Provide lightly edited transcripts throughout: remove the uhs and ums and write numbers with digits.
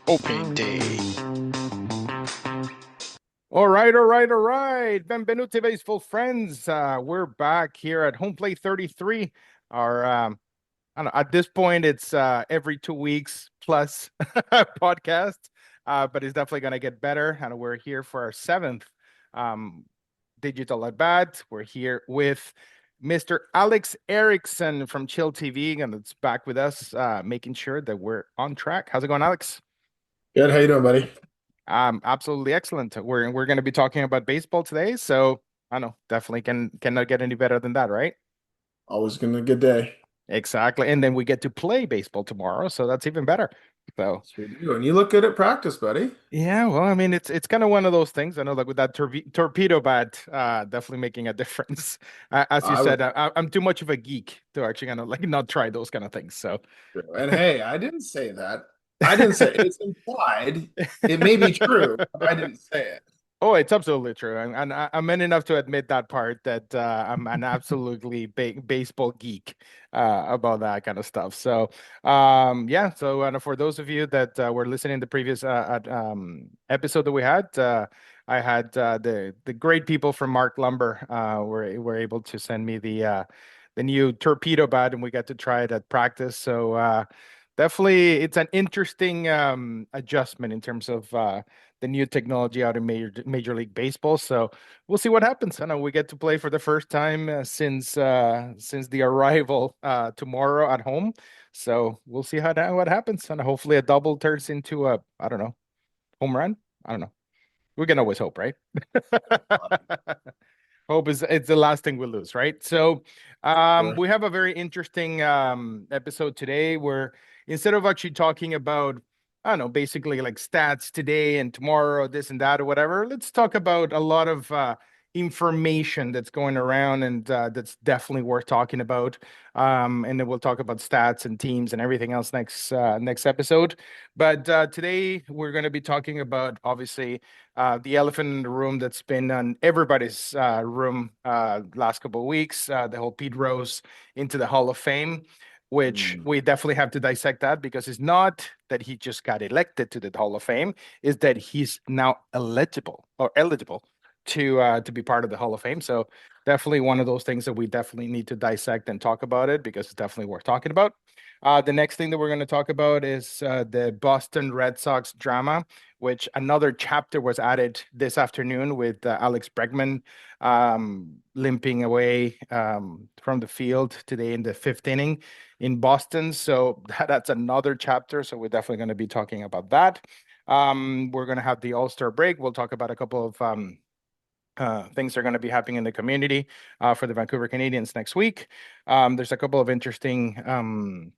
Opening day. All right. Benvenuti, baseball friends. We're back here at Home Plate 33. Our, I don't know, at this point, it's every 2 weeks plus podcast, but it's definitely going to get better. And we're here for our seventh um, digital at bat. We're here with Mr. Alex Erickson from Chill TV, and it's back with us, making sure that we're on track. How's it going, Alex? Good. How you doing, buddy? Absolutely excellent. We're going to be talking about baseball today, so I know definitely cannot get any better than that, right? Always gonna good day. Exactly. And then we get to play baseball tomorrow, so that's even better. So Sure do. And you look good at practice, buddy. yeah, well, I mean, it's kind of one of those things. I know, like with that torpedo bat, definitely making a difference. As you I said, would. I'm too much of a geek to actually kind of like not try those kind of things. So. And hey, I didn't say that. I didn't say it's implied. It may be true, but I didn't say it. Oh, it's absolutely true. I'm man enough to admit that part that I'm an absolutely baseball geek about that kind of stuff. So, yeah. So, and for those of you that were listening to the previous episode that we had, I had the great people from Mark Lumber were able to send me the new torpedo bat, and we got to try it at practice. So, definitely, it's an interesting adjustment in terms of the new technology out in Major League Baseball. So we'll see what happens. I know we get to play for the first time since the arrival tomorrow at home. So we'll see what happens, and hopefully a double turns into a, I don't know, home run. I don't know. We can always hope, right? Hope is it's the last thing we lose, right? So Sure. we have a very interesting episode today where instead of actually talking about, I don't know, basically like stats today and tomorrow, this and that or whatever, let's talk about a lot of information that's going around and that's definitely worth talking about. And then we'll talk about stats and teams and everything else next episode. But today we're going to be talking about obviously the elephant in the room that's been on everybody's room last couple of weeks, the whole Pete Rose into the Hall of Fame, which Mm. we definitely have to dissect that because it's not that he just got elected to the Hall of Fame, is that he's now eligible to be part of the Hall of Fame. So definitely one of those things that we definitely need to dissect and talk about it because it's definitely worth talking about. The next thing that we're going to talk about is the Boston Red Sox drama, which another chapter was added this afternoon with Alex Bregman limping away from the field today in the fifth inning in Boston. So that's another chapter. So we're definitely going to be talking about that. We're going to have the All-Star break. We'll talk about a couple of things that are going to be happening in the community for the Vancouver Canadians next week. There's a couple of interesting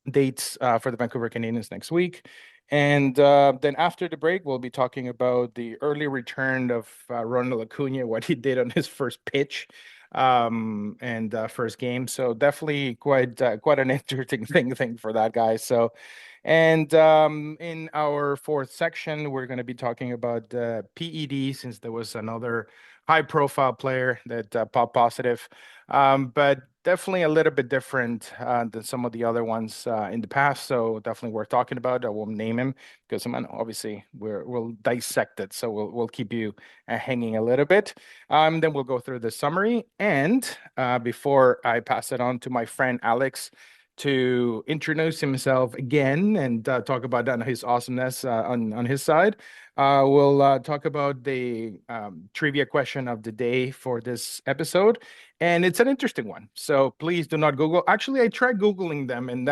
dates for the Vancouver Canadians next week. And then after the break, we'll be talking about the early return of Ronald Acuna, what he did on his first pitch and first game. So definitely quite an interesting thing for that guy. So, and in our fourth section, we're going to be talking about PED since there was another high-profile player that popped positive. But definitely a little bit different than some of the other ones in the past. So definitely worth talking about. I won't name him because obviously we'll dissect it. So we'll keep you hanging a little bit. Then we'll go through the summary. And before I pass it on to my friend Alex to introduce himself again and talk about his awesomeness on his side. We'll talk about the trivia question of the day for this episode, and it's an interesting one. So please do not Google. Actually, I tried Googling them, and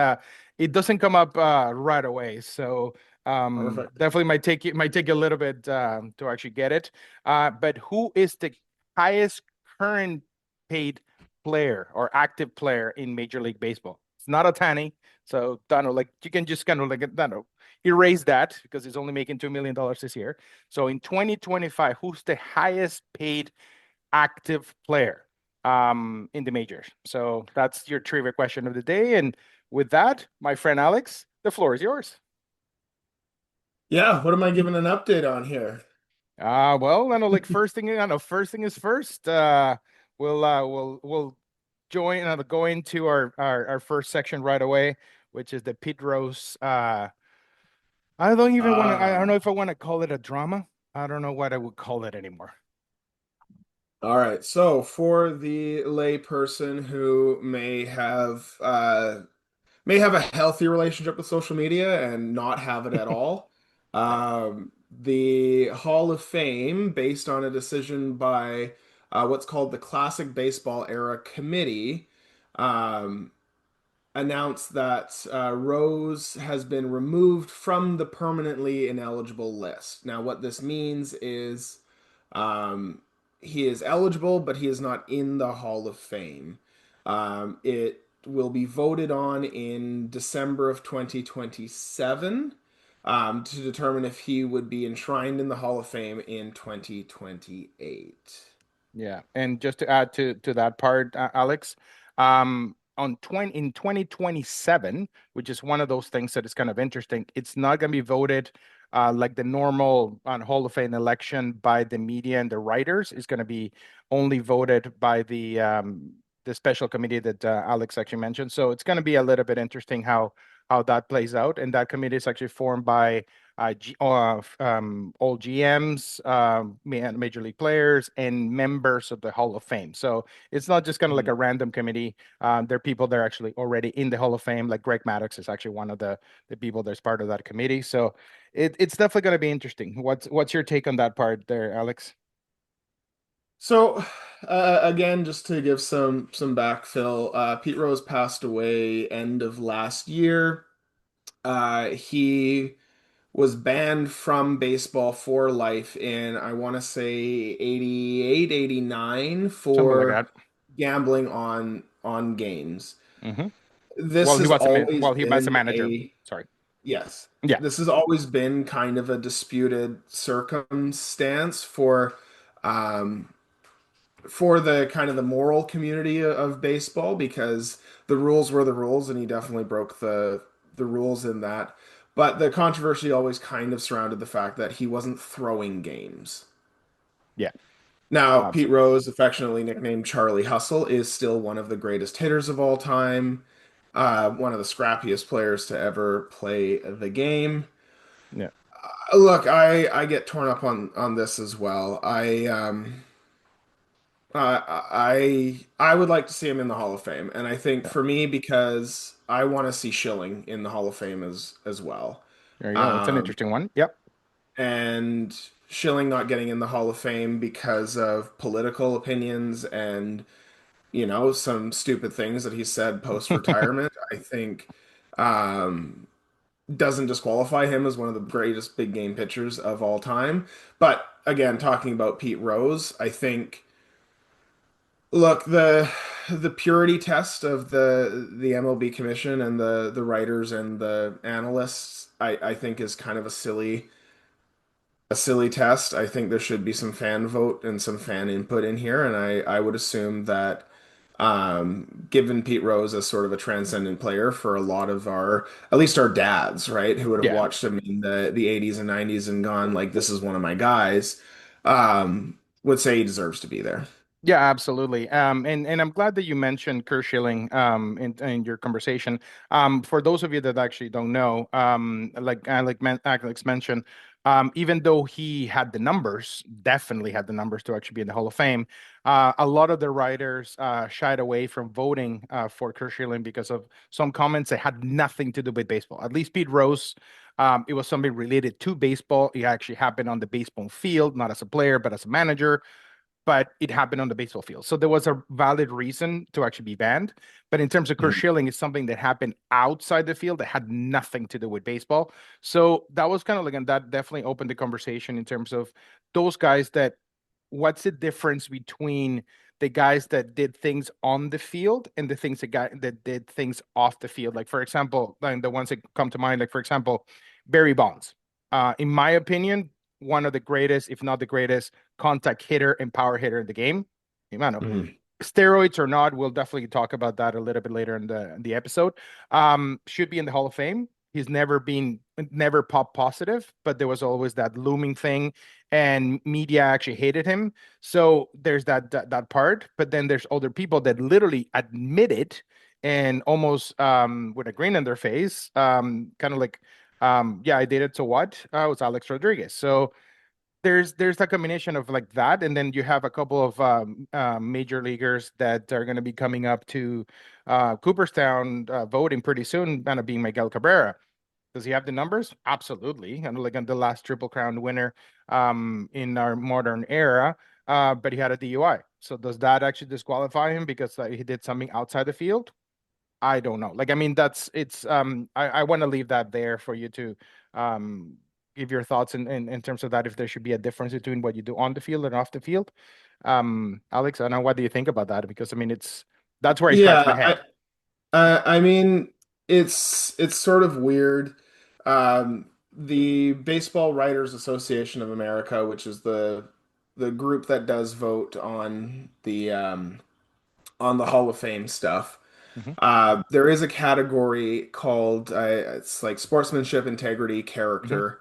it doesn't come up right away. So Perfect. definitely might take a little bit to actually get it. But who is the highest current paid player or active player in Major League Baseball? It's not Ohtani. So, Donald, like you can just kind of like, Donald, erase that because he's only making $2 million this year. So in 2025, who's the highest paid active player in the majors? So that's your trivia question of the day. And with that, my friend Alex, the floor is yours. Yeah. What am I giving an update on here? Well, I know like first thing is first. We'll join go into our first section right away, which is the Pete Rose I don't even want to. I don't know Um, if I want to call it a drama. I don't know what I would call it anymore. all right. So for the lay person who may have a healthy relationship with social media and not have it at all. The Hall of Fame, based on a decision by what's called the Classic Baseball Era Committee, um, announced that Rose has been removed from the permanently ineligible list. Now, what this means is um, he is eligible, but he is not in the Hall of Fame. It will be voted on in December of 2027 to determine if he would be enshrined in the Hall of Fame in 2028. Yeah, and just to add to that part, Alex, on 20 in 2027, which is one of those things that is kind of interesting, it's not going to be voted like the normal on Hall of Fame election by the media and the writers. It's going to be only voted by the special committee that Alex actually mentioned. So it's going to be a little bit interesting how that plays out, and that committee is actually formed by all GMs, major league players, and members of the Hall of Fame. So it's not just kind of like a random committee. There are people that are actually already in the Hall of Fame. Like Greg Maddux is actually one of the people that's part of that committee. So it's definitely going to be interesting. What's your take on that part there, Alex? So, again, just to give some backfill, Pete Rose passed away end of last year. He was banned from baseball for life in, I want to say, 88, 89 Something like for that. gambling on games. Hmm. This Well, has always he was a been manager. a Sorry. yes. Yeah. This has always been kind of a disputed circumstance um for the kind of the moral community of baseball because the rules were the rules and he definitely broke the rules in that. But the controversy always kind of surrounded the fact that he wasn't throwing games. Yeah. Now, Pete Absolutely. Rose, affectionately nicknamed Charlie Hustle, is still one of the greatest hitters of all time, one of the scrappiest players to ever play the game. Yeah. Look, I get torn up on this as well. I would like to see him in the Hall of Fame, and I think Yeah. for me because I want to see Schilling in the Hall of Fame as well. There you go. That's an Um, interesting one. Yep. and Schilling not getting in the Hall of Fame because of political opinions and some stupid things that he said post retirement, I think um, doesn't disqualify him as one of the greatest big game pitchers of all time. But again, talking about Pete Rose, I think. Look, the purity test of the MLB commission and the writers and the analysts, I think is kind of a silly test. I think there should be some fan vote and some fan input in here, and I would assume that given Pete Rose as sort of a transcendent player for a lot of at least our dads, right, who would have Yeah. watched him in the 80s and 90s and gone like, this is one of my guys, would say he deserves to be there. Yeah, absolutely. And I'm glad that you mentioned Kerr Schilling in your conversation. For those of you that actually don't know, Alex mentioned, even though he had the numbers, definitely had the numbers to actually be in the Hall of Fame, a lot of the writers shied away from voting for Kerr Schilling because of some comments that had nothing to do with baseball. At least Pete Rose. It was something related to baseball. It actually happened on the baseball field, not as a player, but as a manager, but it happened on the baseball field. So there was a valid reason to actually be banned. But in terms of Kurt Mhm. Schilling, it's something that happened outside the field that had nothing to do with baseball. So that was kind of like, and that definitely opened the conversation in terms of those guys that what's the difference between the guys that did things on the field and the things that did things off the field. Like for example, like the ones that come to mind, like for example, Barry Bonds. In my opinion, one of the greatest, if not the greatest, contact hitter and power hitter in the game. Mano, Mhm. steroids or not, we'll definitely talk about that a little bit later in the episode. Should be in the Hall of Fame. He's never pop positive, but there was always that looming thing, and media actually hated him. So there's that part. But then there's other people that literally admit it and almost with a grin on their face, kind of like Yeah, I did it to what? It was Alex Rodriguez. So there's a combination of like that, and then you have a couple of major leaguers that are going to be coming up to Cooperstown voting pretty soon, going to be Miguel Cabrera. Does he have the numbers? Absolutely. And like on the last Triple Crown winner in our modern era, but he had a DUI. So does that actually disqualify him because he did something outside the field? I don't know. Like, I mean, that's it's I want to leave that there for you to um give your thoughts in terms of that, if there should be a difference between what you do on the field and off the field. Alex, I know, what do you think about that? Because I mean, that's where I scratch my Yeah, head. I mean, it's sort of weird. The Baseball Writers Association of America, which is the group that does vote on the Hall of Fame stuff. Hmm. There is a category called it's like sportsmanship, integrity, Hmm. character,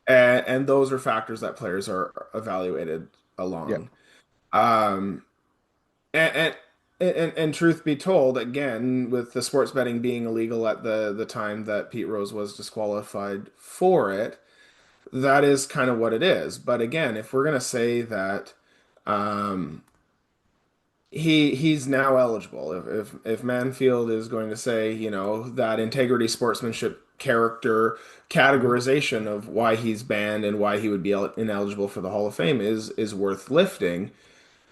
and those are factors that players are evaluated Yeah. along. Um, and, and truth be told, again, with the sports betting being illegal at the time that Pete Rose was disqualified for it, that is kind of what it is. But again, if we're gonna say that um, he's now eligible, if Manfield is going to say, you know, that integrity, sportsmanship, character Hmm. categorization of why he's banned and why he would be ineligible for the Hall of Fame is worth lifting,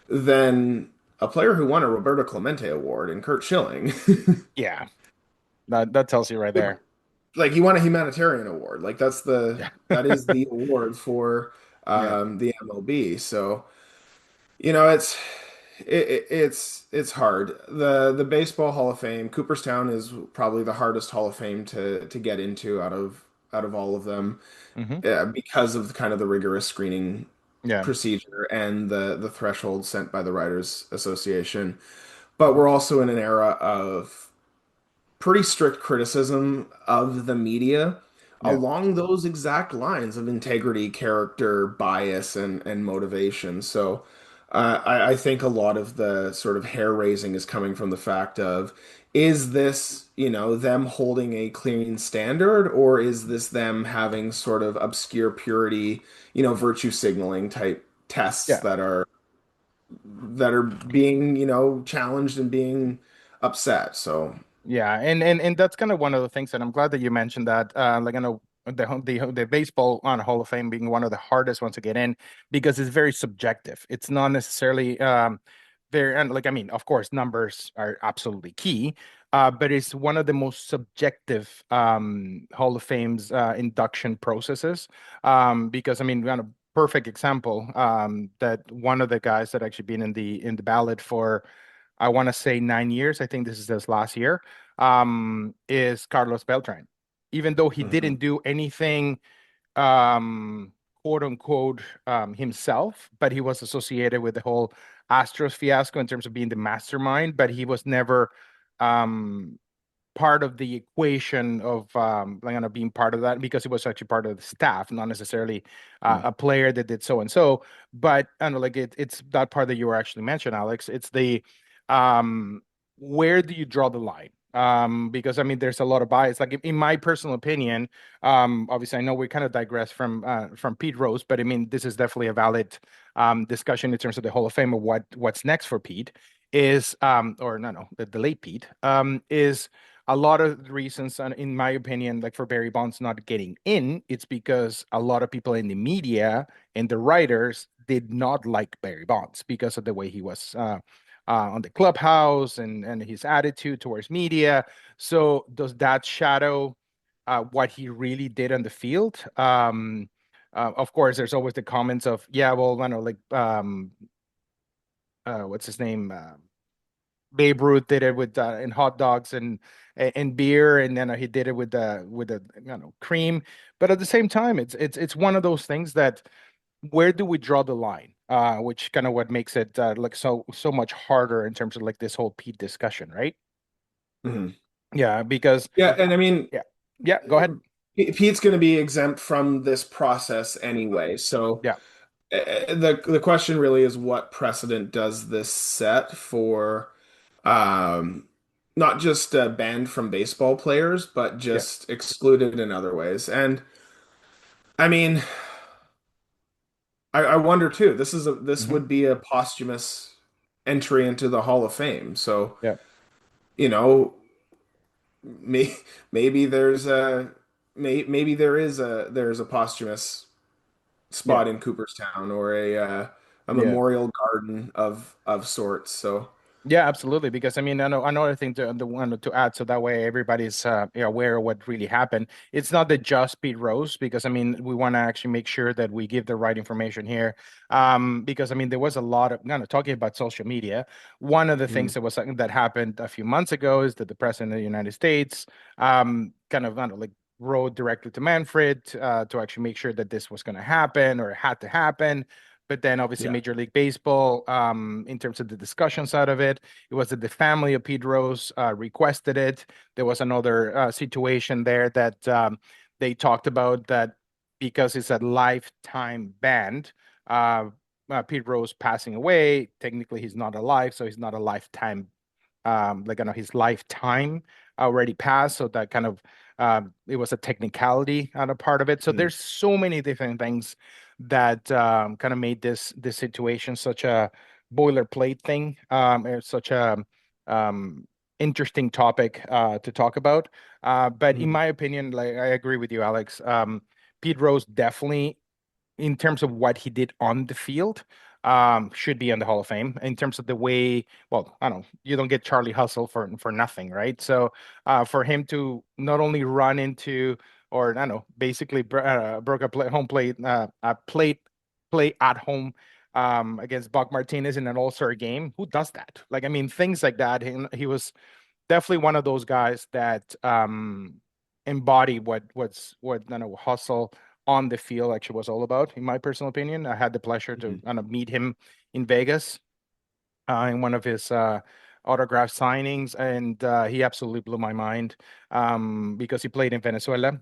then a player who won a Roberto Clemente Award and Kurt Schilling, Yeah. That tells you right there. like he won a humanitarian award. Like Yeah. that is the award for Yeah. the MLB. So you know it's hard. The Baseball Hall of Fame, Cooperstown is probably the hardest Hall of Fame to get into out of all of them Hmm. because of kind of the rigorous screening Yeah. procedure and the threshold set by the Writers Association. But Hmm. we're also in an era of pretty strict criticism of the media Yeah. along those exact lines of integrity, character, bias, and motivation. So I think a lot of the sort of hair raising is coming from the fact of, is this, you know, them holding a clean standard, or is this them having sort of obscure purity, you know, virtue signaling type tests Yeah. that are being, you know, challenged and being upset. So. Yeah, and that's kind of one of the things, and I'm glad that you mentioned that. Like I know the baseball on Hall of Fame being one of the hardest ones to get in because it's very subjective. It's not necessarily very, and like I mean, of course, numbers are absolutely key, but it's one of the most subjective Hall of Fame's induction processes. Because I mean, kind of perfect example that one of the guys that actually been in the ballot for, I want to say 9 years. I think this is his last year. Is Carlos Beltran. Even though he Mhm. didn't do anything, um, quote unquote, himself, but he was associated with the whole Astros fiasco in terms of being the mastermind. But he was never um, part of the equation of like, being part of that because he was actually part of the staff, not necessarily a player that did so and so. But I don't know, like it's that part that you were actually mentioned, Alex. It's the um, where do you draw the line? Because I mean, there's a lot of bias. Like in my personal opinion, obviously, I know we kind of digress from Pete Rose, but I mean, this is definitely a valid discussion in terms of the Hall of Fame of what's next for Pete. Is or no, the late Pete is a lot of the reasons, and in my opinion, like for Barry Bonds not getting in, it's because a lot of people in the media and the writers did not like Barry Bonds because of the way he was on the clubhouse and his attitude towards media. So does that shadow what he really did on the field? Of course, there's always the comments of, yeah, well, I know, like, what's his name? Babe Ruth did it with in hot dogs and beer, and then he did it with the cream. But at the same time, it's one of those things that where do we draw the line? Which kind of what makes it like so much harder in terms of like this whole Pete discussion, right? Mhm. Yeah, because Yeah, and I mean, yeah, yeah. Go ahead. Pete's going to be exempt from this process anyway. So Yeah. the question really is, what precedent does this set for um, not just banned from baseball players, but Yeah. just excluded in other ways. And I mean, I wonder too. This Hmm. would be a posthumous entry into the Hall of Fame. So, Yeah. you know, may, maybe maybe there's a posthumous Yeah. spot in Cooperstown or a Yeah. memorial garden of sorts. So, Yeah, absolutely. Because I mean, I know another thing to the one to add, so that way everybody's aware of what really happened. It's not that just Pete Rose, because I mean, we want to actually make sure that we give the right information here. Because I mean, there was a lot of kind of talking about social media. One of the things mm, that was something that happened a few months ago is that the president of the United States, kind of, I don't know, like wrote directly to Manfred to actually make sure that this was going to happen or it had to happen. But then obviously yeah. Major League Baseball, in terms of the discussion side of it, it was that the family of Pete Rose requested it. There was another situation there that they talked about that because it's a lifetime ban, uh, Pete Rose passing away, technically he's not alive, so he's not a lifetime, like I know his lifetime already passed, so that kind of it was a technicality on a part of it. So mm, there's so many different things that kind of made this situation such a boilerplate thing, such a um, interesting topic to talk about. But in mm. my opinion, like I agree with you, Alex. Pete Rose definitely in terms of what he did on the field, should be in the Hall of Fame. In terms of the way, well, I don't know, you don't get Charlie Hustle for nothing, right? So for him to not only run into or I don't know, basically broke a home plate, a play at home against Buck Martinez in an All-Star game. Who does that? Like, I mean, things like that. He was definitely one of those guys that embody what I know hustle on the field actually was all about. In my personal opinion, I had the pleasure to Mhm. kind of meet him in Vegas in one of his autograph signings, and he absolutely blew my mind because he played in Venezuela.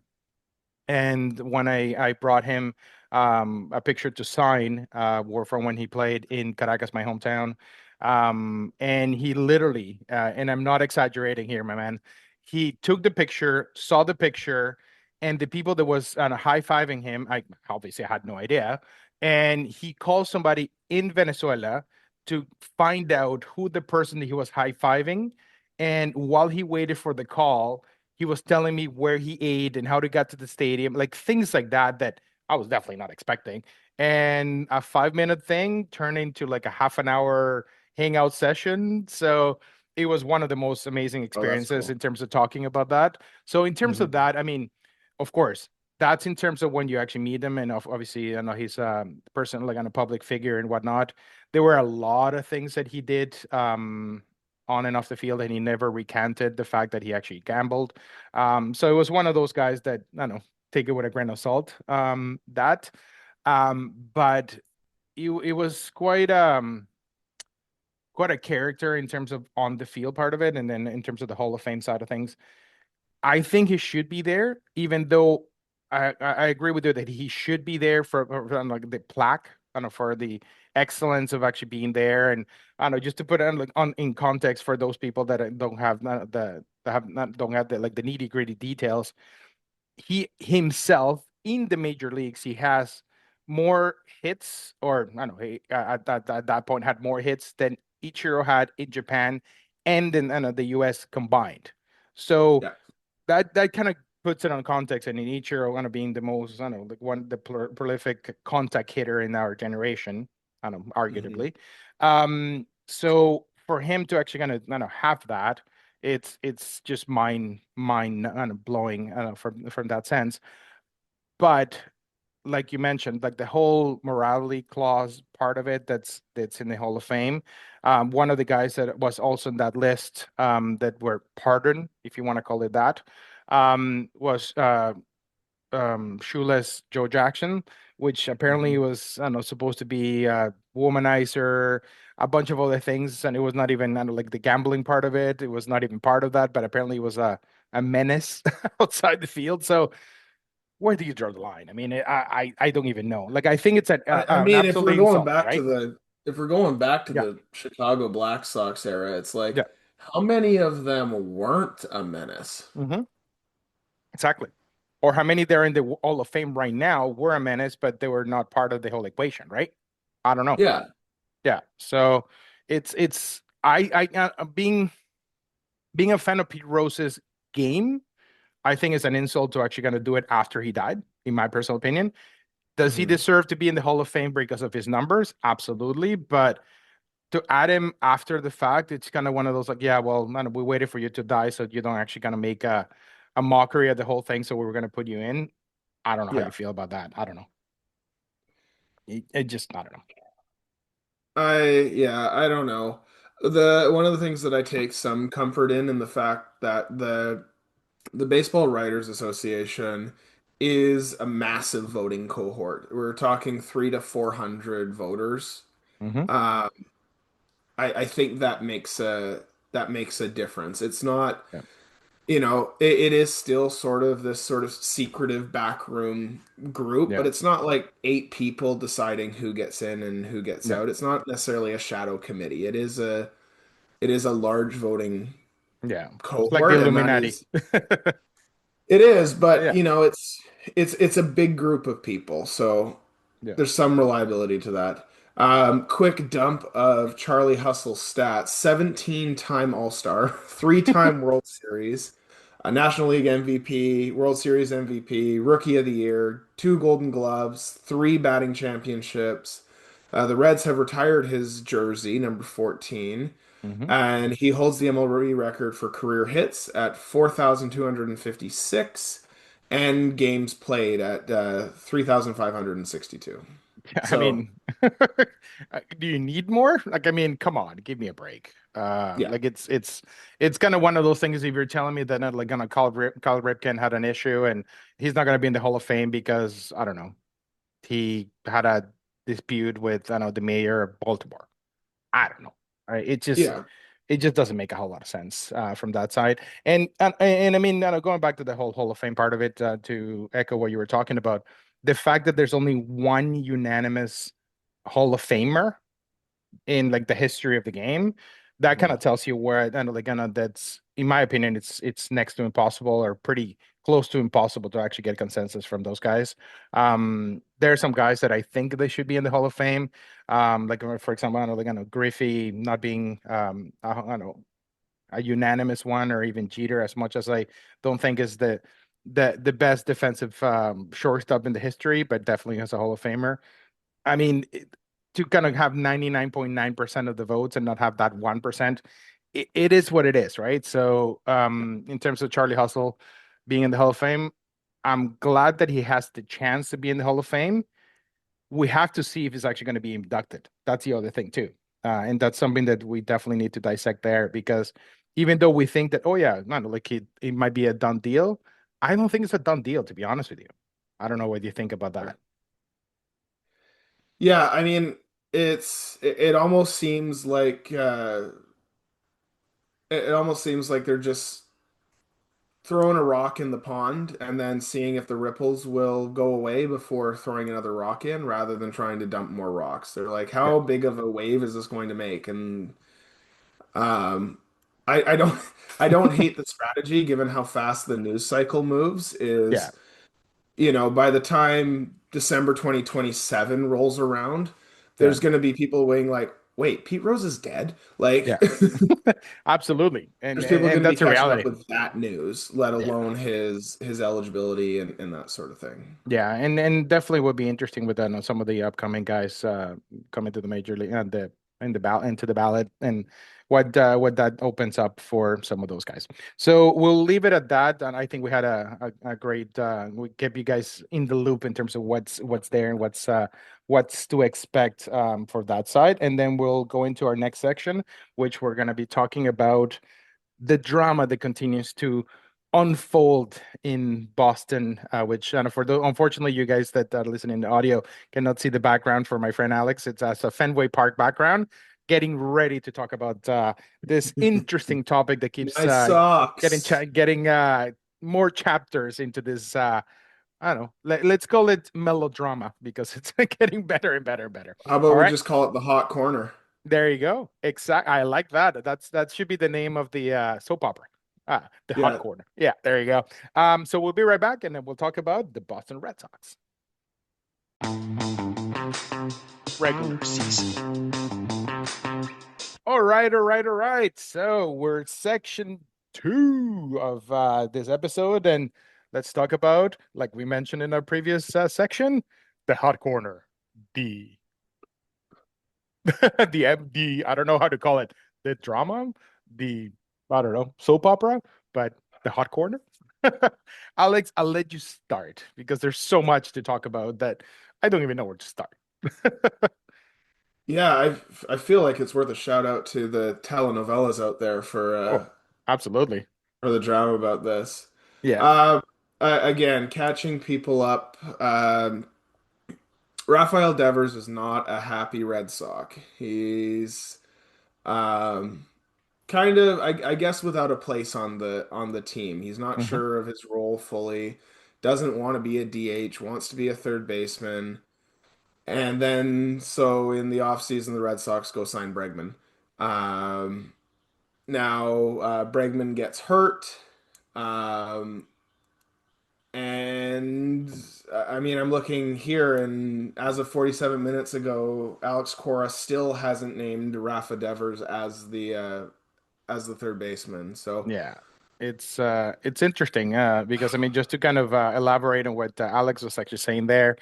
And when I brought him a picture to sign, were from when he played in Caracas, my hometown. And he literally, and I'm not exaggerating here, my man, he took the picture, saw the picture, and the people that was high-fiving him, I obviously had no idea. And he called somebody in Venezuela to find out who the person that he was high-fiving. And while he waited for the call, he was telling me where he ate and how to get to the stadium, like things like that that I was definitely not expecting. And a 5 minute thing turned into like a half an hour hangout session. So it was one of the most amazing Oh, that's experiences cool. in terms of talking about that. So in terms of Hmm. that, I mean, of course, that's in terms of when you actually meet him, and obviously, I know he's a person like on a public figure and whatnot. There were a lot of things that he did on and off the field, and he never recanted the fact that he actually gambled. So it was one of those guys that I don't know, take it with a grain of salt. But it was quite a character in terms of on the field part of it, and then in terms of the Hall of Fame side of things. I think he should be there, even though I agree with you that he should be there for like the plaque, I don't know, for the excellence of actually being there, and I don't know, just to put it on, like, on in context for those people that don't have not the that have not don't have the like the nitty gritty details. He himself in the major leagues, he has more hits, or I don't know, he, at that point had more hits than Ichiro had in Japan and in the U.S. combined. So Yeah. that kind of puts it on context. And in Ichiro kind of being the most, I don't know, like one the prolific contact hitter in our generation, I don't know, Hmm. arguably. So for him to actually kind of, I don't know, have that, it's just mind kind of blowing from that sense. But like you mentioned, like the whole morality clause part of it that's in the Hall of Fame. One of the guys that was also in that list that were pardoned, if you want to call it that, was shoeless Joe Jackson, which apparently Hmm. was, I don't know, supposed to be a womanizer, a bunch of other things, and it was not even, I don't know, like the gambling part of it. It was not even part of that, but apparently it was a menace outside the field. So where do you draw the line? I mean, I don't even know. Like, I think it's I an mean, if we're absolute going insult, back to right? the if we're going back to Yeah, the Chicago Black Sox era, it's like yeah, How many of them weren't a menace? Hmm. Exactly. Or how many there in the Hall of Fame right now were a menace, but they were not part of the whole equation, right? I don't know. Yeah, Yeah. So it's being a fan of Pete Rose's game, I think is an insult to actually going to do it after he died, in my personal opinion. Does he hmm, deserve to be in the Hall of Fame because of his numbers? Absolutely. But to add him after the fact, it's kind of one of those like, yeah, well, man, we waited for you to die, so you don't actually kind of make a mockery of the whole thing. So we were going to put you in. I don't know how yeah. you feel about that. I don't know. It just, I don't know. I don't know. The one of the things that I take some comfort in the fact that the Baseball Writers Association is a massive voting cohort. We're talking 300 to 400 voters. Hmm. Uh, I think that makes a difference. It's not, Yeah. it is still sort of this sort of secretive backroom group, but Yeah. it's not like 8 people deciding who gets in and who gets Yeah. out. It's not necessarily a shadow committee. It is a large voting Yeah. It's like the cohort, and that Illuminati. is it is, but Yeah. it's a big group of people, so Yeah. there's some reliability to that. Quick dump of Charlie Hustle's stats: 17-time All-Star, 3-time World Series, a National League MVP, World Series MVP, Rookie of the Year, 2 Golden Gloves, 3 batting championships. The Reds have retired his jersey, number 14. Hmm. And he holds the MLB record for career hits at 4,256 and games played at 3,562. I So, mean, do you need more? Like, I mean, come on, give me a break. yeah. Like it's kind of one of those things. If you're telling me that not like gonna Cal Ripken had an issue and he's not gonna be in the Hall of Fame because I don't know, he had a dispute with I don't know the mayor of Baltimore. I don't know. Right? Yeah. It just doesn't make a whole lot of sense from that side. And I mean, going back to the whole Hall of Fame part of it, to echo what you were talking about, the fact that there's only one unanimous Hall of Famer in like the history of the game, that kind Mhm. of tells you where and like that's in my opinion, it's next to impossible or pretty close to impossible to actually get consensus from those guys. There are some guys that I think they should be in the Hall of Fame. Like for example, I don't know, like I know Griffey not being I don't know a unanimous one or even Jeter as much as I don't think is the best defensive shortstop in the history, but definitely as a Hall of Famer. I mean, to kind of have 99.9% of the votes and not have that 1%, it is what it is, right? So, in terms of Charlie Hustle being in the Hall of Fame, I'm glad that he has the chance to be in the Hall of Fame. We have to see if he's actually going to be inducted. That's the other thing too, and that's something that we definitely need to dissect there because even though we think that, oh yeah, not like it might be a done deal, I don't think it's a done deal to be honest with you. I don't know what you think about that. Yeah, I mean, it almost seems like it almost seems like they're just throwing a rock in the pond and then seeing if the ripples will go away before throwing another rock in rather than trying to dump more rocks. They're like, Yeah, how big of a wave is this going to make? And um, I don't I don't hate the strategy given how fast the news cycle moves. yeah, By the time December 2027 rolls around, yeah. there's going to be people weighing like, wait, Pete Rose is dead? Like, Yeah, absolutely, there's people and going to be that's a catching up reality. with that news, let Yeah, alone his eligibility and that sort of thing. yeah, and definitely would be interesting with some of the upcoming guys coming to the major league and the in the ballot into the ballot and what that opens up for some of those guys. So we'll leave it at that, and I think we had a great we kept you guys in the loop in terms of what's there and what's to expect for that side, and then we'll go into our next section, which we're going to be talking about the drama that continues to unfold in Boston, which for the unfortunately you guys that are listening to audio cannot see the background for my friend Alex. It's as a Fenway Park background, getting ready to talk about this interesting topic that keeps My socks. getting more chapters into this. I don't know. Let's call it melodrama because it's getting better and better and better. How about All we right. just call it the hot corner? There you go. Exact. I like that. That should be the name of the soap opera. The Hot Yeah, Corner. Yeah, there you go. So we'll be right back, and then we'll talk about the Boston Red Sox regular season. All right. So we're section two of this episode, and let's talk about, like we mentioned in our previous section, the Hot Corner, the the I don't know how to call it, the drama, the I don't know, soap opera, but the Hot Corner. Alex, I'll let you start because there's so much to talk about that I don't even know where to start. yeah. I feel like it's worth a shout out to the telenovelas out there Oh, absolutely. for the drama about this. Yeah. Uh, Again, catching people up. Rafael Devers is not a happy Red Sox. He's um, kind of, I guess, without a place on the team. He's not Hmm. sure of his role fully. Doesn't want to be a DH. Wants to be a third baseman. And then, so in the offseason, the Red Sox go sign Bregman. Um, Now, Bregman gets hurt. Um, and I mean, I'm looking here, and as of 47 minutes ago, Alex Cora still hasn't named Rafa Devers as the third baseman. So, Yeah. It's interesting because I mean just to kind of elaborate on what Alex was actually saying there.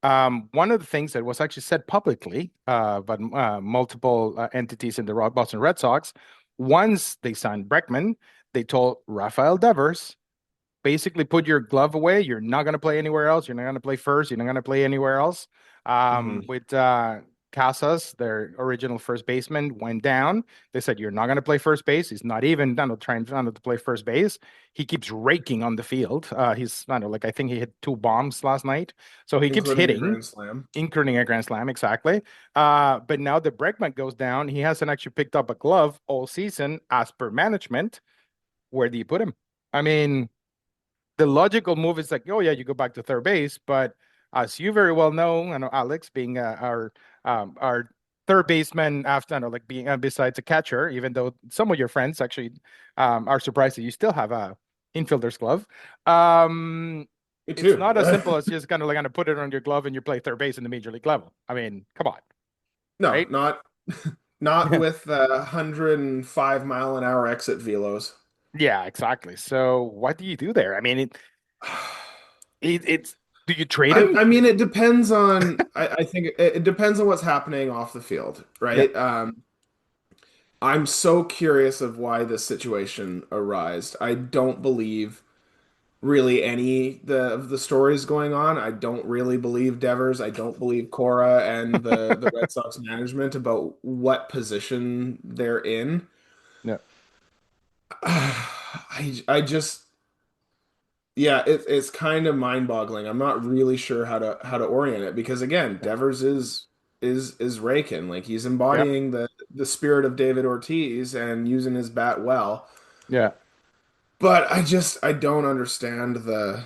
One of the things that was actually said publicly, but multiple entities in the Boston Red Sox, once they signed Breckman, they told Rafael Devers, basically put your glove away. You're not going to play anywhere else. You're not going to play first. You're not going to play anywhere else. mhm. With Casas, their original first baseman, went down. They said, you're not going to play first base. He's not even trying to play first base. He keeps raking on the field. He's, I don't know, like I think he hit two bombs last night. So he keeps Including a hitting, grand slam. including a grand slam, exactly. But now the Breckman goes down. He hasn't actually picked up a glove all season as per management. Where do you put him? I mean, the logical move is like, oh yeah, you go back to third base. But as you very well know, I know Alex being our third baseman after, I know, like being besides a catcher, even though some of your friends actually are surprised that you still have a infielder's glove. Um, Me it's too. not as simple as just kind of like gonna put it on your glove and you play third base in the major league level. I mean, come on, No, right? not with 105-mile-an-hour exit velos. Yeah, exactly. So what do you do there? I mean, it's do you trade him? I mean, it depends on. I think it depends on what's happening off the field, Yeah, right? I'm so curious of why this situation arised. I don't believe really any of the stories going on. I don't really believe Devers. I don't believe Cora and the Red Sox management about what position they're in. no, I just yeah, it's kind of mind-boggling. I'm not really sure how to orient it because again, yeah, Devers is raking. Like he's yeah, embodying the spirit of David Ortiz and using his bat well. yeah. But I don't understand the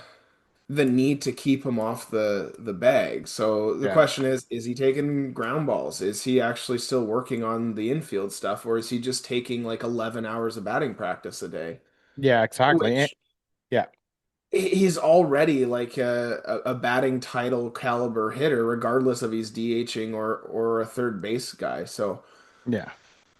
need to keep him off the bag. So the Yeah. question is he taking ground balls? Is he actually still working on the infield stuff, or is he just taking like 11 hours of batting practice a day? Yeah, exactly. Which Yeah. he's already like a batting title caliber hitter, regardless of he's DHing or a third base guy. So Yeah.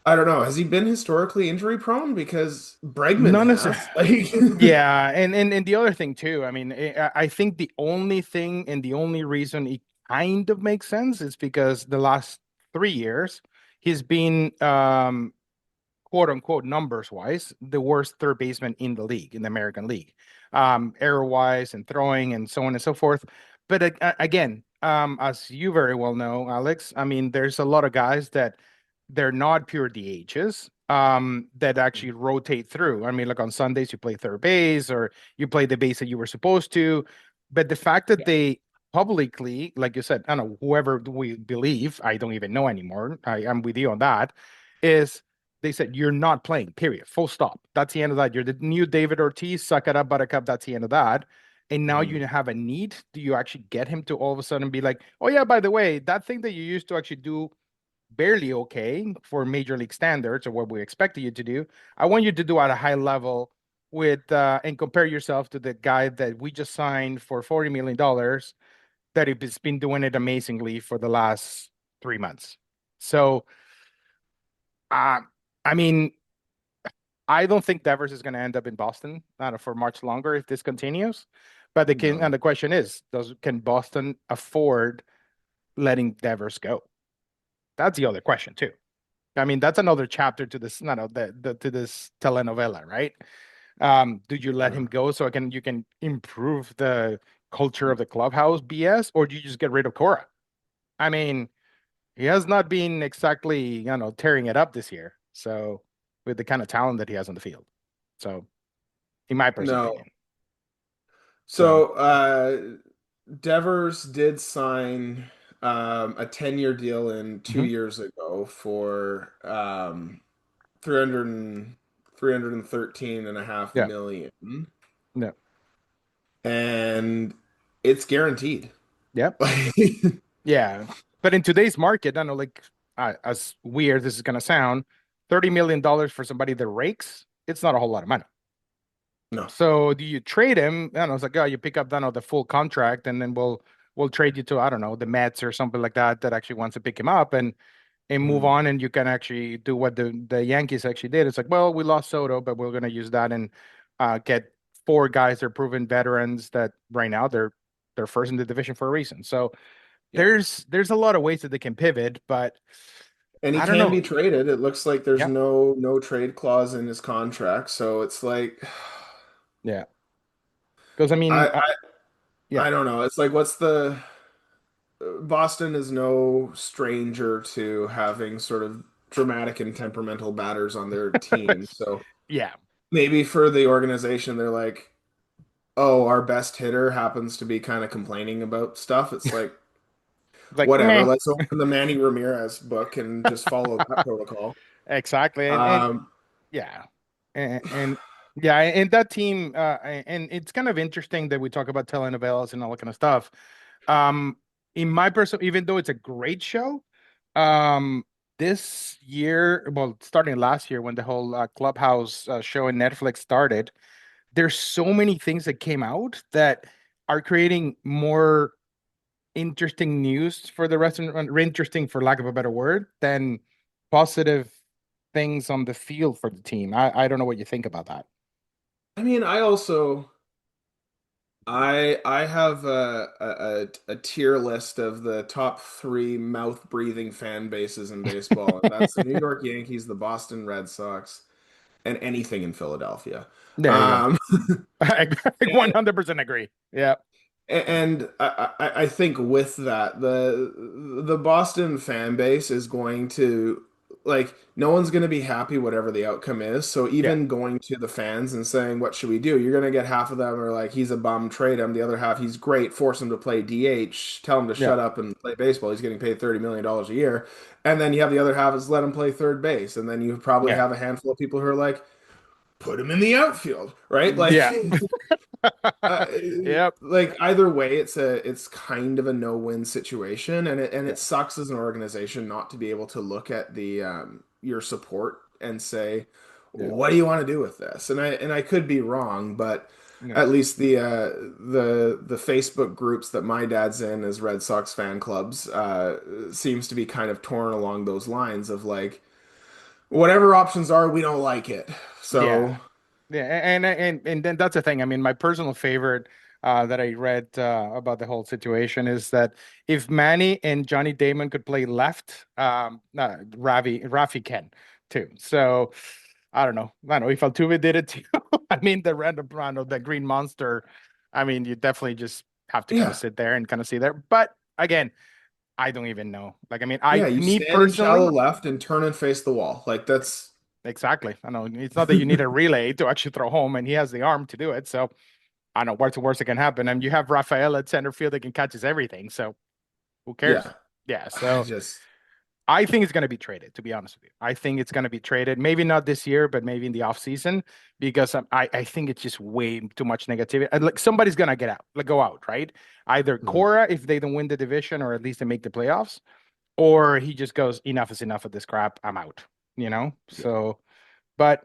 I don't know. Has he been historically injury prone? Because Bregman None of has. Like, yeah, and the other thing too, I mean, I think the only thing and the only reason it kind of makes sense is because the last 3 years he's been quote unquote numbers wise the worst third baseman in the league, in the American League, error wise and throwing and so on and so forth. But again, as you very well know, Alex, I mean, there's a lot of guys that they're not pure DHs that actually rotate through. I mean, like on Sundays you play third base or you play the base that you were supposed to, but the fact that yeah. they publicly, like you said, I don't know, whoever we believe, I don't even know anymore. I'm with you on that. Is they said you're not playing, period, full stop. That's the end of that. You're the new David Ortiz, suck it up, buttercup. That's the end of that. And now Mhm. you have a need. Do you actually get him to all of a sudden be like, oh yeah, by the way, that thing that you used to actually do barely okay for major league standards or what we expected you to do. I want you to do at a high level with and compare yourself to the guy that we just signed for $40 million that has been doing it amazingly for the last 3 months. So, uh, I mean, I don't think Devers is going to end up in Boston for much longer if this continues. But No. the question is, can Boston afford letting Devers go? That's the other question too. I mean, that's another chapter to this, no, no, to this telenovela, right? Do you let him go so you can improve the culture of the clubhouse BS, or do you just get rid of Cora? I mean, he has not been exactly, tearing it up this year. So with the kind of talent that he has on the field. So in my personal No. opinion. So So Devers did sign a 10-year deal in two mhm. years ago for 300 313 and a half Yeah, million, yeah, and it's guaranteed. yeah, yeah. But in today's market, I know, like, as weird this is gonna sound, $30 million for somebody that rakes, it's not a whole lot of money. No. So do you trade him? I don't know, it's like, oh, you pick up, I don't know, the full contract, and then we'll trade you to, I don't know, the Mets or something like that that actually wants to pick him up and move Mm. on, and you can actually do what the Yankees actually did. It's like, well, we lost Soto, but we're gonna use that and get four guys that are proven veterans that right now they're first in the division for a reason. So Yeah. there's a lot of ways that they can pivot, but And he I don't can know. be traded. It looks like there's Yeah, no trade clause in his contract, so it's like yeah. Because I I, mean, yeah, I don't know. It's like what's the Boston is no stranger to having sort of dramatic and temperamental batters on their team. So yeah. maybe for the organization, they're like, oh, our best hitter happens to be kind of complaining about stuff. It's like, Like whatever. meh. Let's open the Manny Ramirez book and just follow that protocol. Exactly, and Um, yeah, and yeah, and that team, and it's kind of interesting that we talk about telenovelas and all that kind of stuff. Um, in my personal, even though it's a great show, um, this year, well, starting last year when the whole Clubhouse show in Netflix started, there's so many things that came out that are creating more interesting news for the restaurant, interesting for lack of a better word, than positive things on the field for the team. I don't know what you think about that. I mean, I also I have a tier list of the top three mouth breathing fan bases in baseball, and that's the New York Yankees, the Boston Red Sox, and anything in Philadelphia. There you go. Um, I 100% agree. Yeah. and I think with that, the Boston fan base is going to like no one's going to be happy whatever the outcome is. So Yeah. even going to the fans and saying, "What should we do?" You're going to get half of them are like, "He's a bum, trade him." The other half, "He's great, force him to play DH, tell him to Yeah. shut up and play baseball. He's getting paid $30 million a year." And then you have the other half is let him play third base, and then you probably Yeah. have a handful of people who are like, "Put him in the outfield," right? Like. Yeah. Uh, Yep. like either way, it's kind of a no-win situation, and it Yeah. sucks as an organization not to be able to look at the your support and say, Yeah. what do you want to do with this? And I could be wrong, but Yeah. at least the Facebook groups that my dad's in as Red Sox fan clubs seems to be kind of torn along those lines of like whatever options are, we don't like it. Yeah. So Yeah, and then that's the thing. I mean, my personal favorite that I read about the whole situation is that if Manny and Johnny Damon could play left, Rafi can too. So I don't know. I don't know if Altuve did it too. I mean, the random Brando, the Green Monster. I mean, you definitely just have to kind of yeah. sit there and kind of see there. But again, I don't even know. Like, I mean, Yeah, you me stand in shallow personally. left and turn and face the wall. Like that's Exactly. I know it's not that you need a relay to actually throw home, and he has the arm to do it. So I don't know what's the worst that can happen. And you have Rafael at center field that can catches everything. So who cares? yeah. Yeah. I So just I think it's going to be traded, to be honest with you. I think it's going to be traded. Maybe not this year, but maybe in the offseason, because I think it's just way too much negativity. And like somebody's going to get out, like go out, right? Either Mhm. Cora if they don't win the division or at least they make the playoffs, or he just goes, enough is enough of this crap, I'm out, you know? Yeah. So, but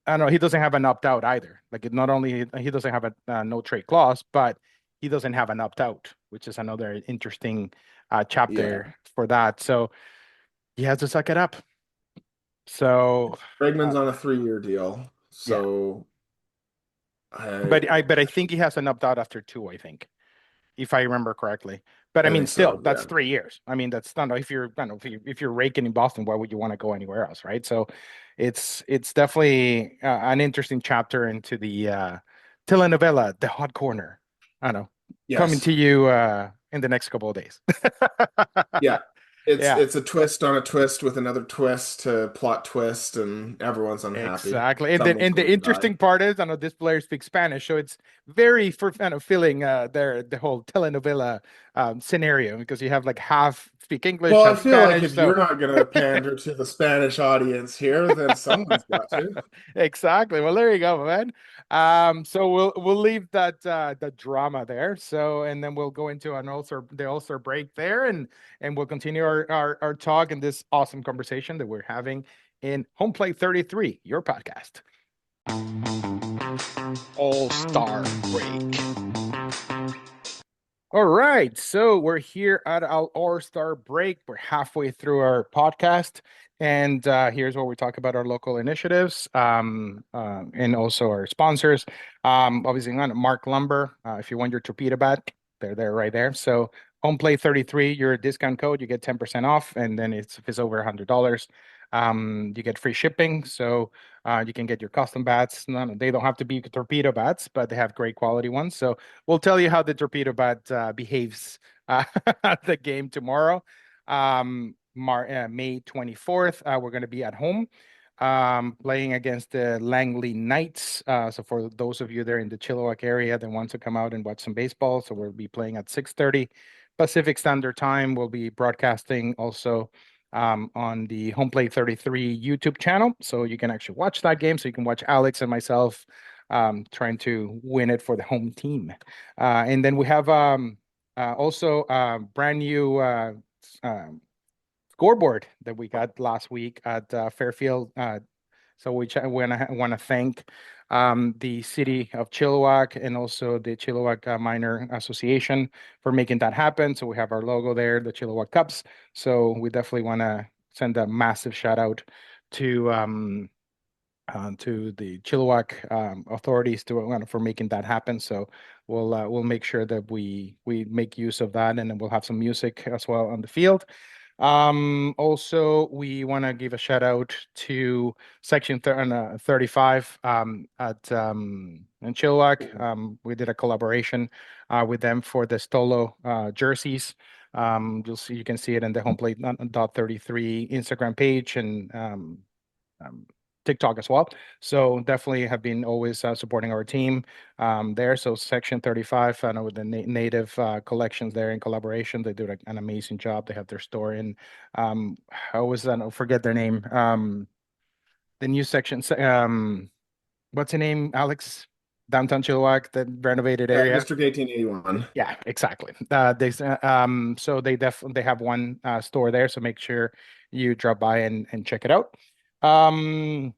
I don't know, he doesn't have an opt out either. Like, not only he doesn't have a no trade clause, but he doesn't have an opt out, which is another interesting Yeah. chapter for that. So he has to suck it up. So, Bregman's uh, on a 3-year deal, yeah, so I but I think he has an opt out after two, I think, if I remember correctly. But I I mean, think still, so. that's Yeah. 3 years. I mean, that's not if you're, I don't know, if you're raking in Boston, why would you want to go anywhere else, right? So, it's definitely an interesting chapter into the telenovela, The Hot Corner. I don't know, coming Yes. to you in the next couple of days. Yeah. It's Yeah. it's a twist on a twist with another twist to plot twist, and everyone's unhappy. Exactly. And then Someone's and the going to die. interesting part is, I know this player speaks Spanish, so it's very for kind of filling the whole telenovela scenario because you have like half speak English, Well, I half feel like Spanish. if So you're not going to pander to the Spanish audience here, then someone's got to. exactly. Well, there you go, man. So we'll leave the drama there. So and then we'll go into the All-Star break there and we'll continue our talk and this awesome conversation that we're having in Home Plate 33, your podcast. All-Star break. All right, so we're here at our All-Star break. We're halfway through our podcast, and here's where we talk about our local initiatives and also our sponsors. Obviously, on Mark Lumber. If you want your torpedo bat, they're there right there. So Home Play 33, your discount code, you get 10% off, and then if it's over $100, you get free shipping. So you can get your custom bats. No, they don't have to be torpedo bats, but they have great quality ones. So we'll tell you how the torpedo bat behaves at the game tomorrow. May 24th, we're going to be at home playing against the Langley Knights. So for those of you there in the Chilliwack area that want to come out and watch some baseball, so we'll be playing at 6:30 Pacific Standard Time. We'll be broadcasting also on the Home Play 33 YouTube channel. So you can actually watch that game. So you can watch Alex and myself trying to win it for the home team. And then we have also a brand new um, scoreboard that we got last week at Fairfield. So we want to thank the city of Chilliwack and also the Chilliwack Minor Association for making that happen. So we have our logo there, the Chilliwack Cups. So we definitely want to send a massive shout out to the Chilliwack authorities for making that happen. So we'll make sure that we make use of that, and then we'll have some music as well on the field. Also, we want to give a shout out to Section 35 at in Chilliwack. We did a collaboration with them for the Stolo jerseys. You can see it in the homeplate.33 Instagram page and um, TikTok as well. So definitely have been always supporting our team there. So Section 35, I know with the native collections there in collaboration, they do an amazing job. They have their store in, I always forget their name. The new section, what's the name, Alex? Downtown Chilliwack, the renovated area. District 1881. Yeah, exactly. So they have one store there, so make sure you drop by and check it out. Um,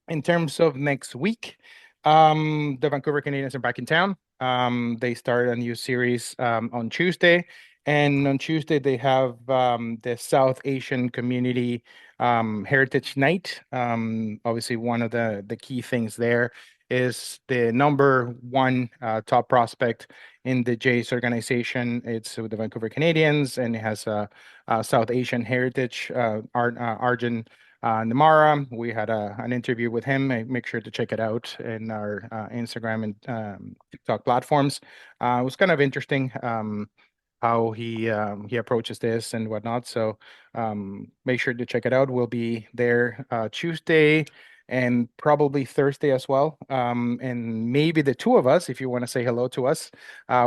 in terms of next week, the Vancouver Canadians are back in town. They start a new series on Tuesday, and on Tuesday they have the South Asian Community Heritage Night. Obviously, one of the key things there is the number one top prospect in the Jays organization. It's with the Vancouver Canadians, and it has a South Asian heritage. Arjun Namara. We had an interview with him. Make sure to check it out in our Instagram and TikTok platforms. It was kind of interesting how he approaches this and whatnot. So make sure to check it out. We'll be there Tuesday and probably Thursday as well. And maybe the two of us, if you want to say hello to us,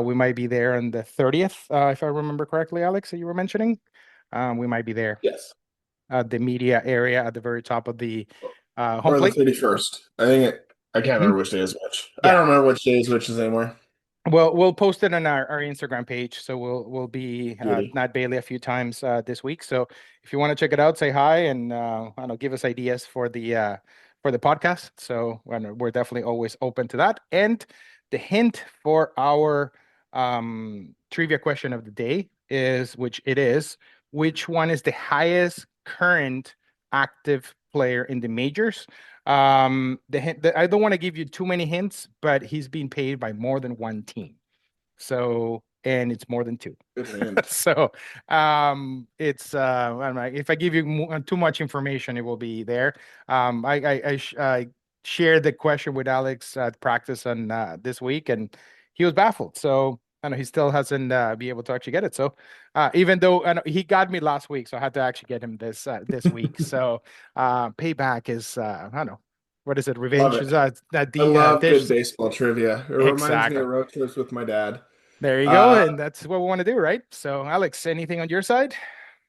we might be there on the 30th, if I remember correctly, Alex, that you were mentioning. We might be there Yes. the media area at the very top of the home Or the plate. 31st. I can't Mhm. remember which day is which. I Yeah, don't remember which day is which is anymore. Well, we'll post it on our Instagram page. So we'll be Beauty. Nat Bailey a few times this week. So if you want to check it out, say hi and I don't know, give us ideas for the podcast. So we're definitely always open to that. And the hint for our trivia question of the day is, which it is, which one is the highest current active player in the majors? I don't want to give you too many hints, but he's being paid by more than one team. So, and it's more than two. Good hint. So, it's I don't know, if I give you too much information, it will be there. I shared the question with Alex at practice on this week, and he was baffled. So. I know he still hasn't be able to actually get it. So, even though I know, he got me last week, so I had to actually get him this week. So, payback is I don't know, what is it? Love Revenge it. is that I the love dish. good baseball trivia. It reminds me Exactly. of road trips with my dad. There you go, Uh, and that's what we want to do, right? So, Alex, anything on your side?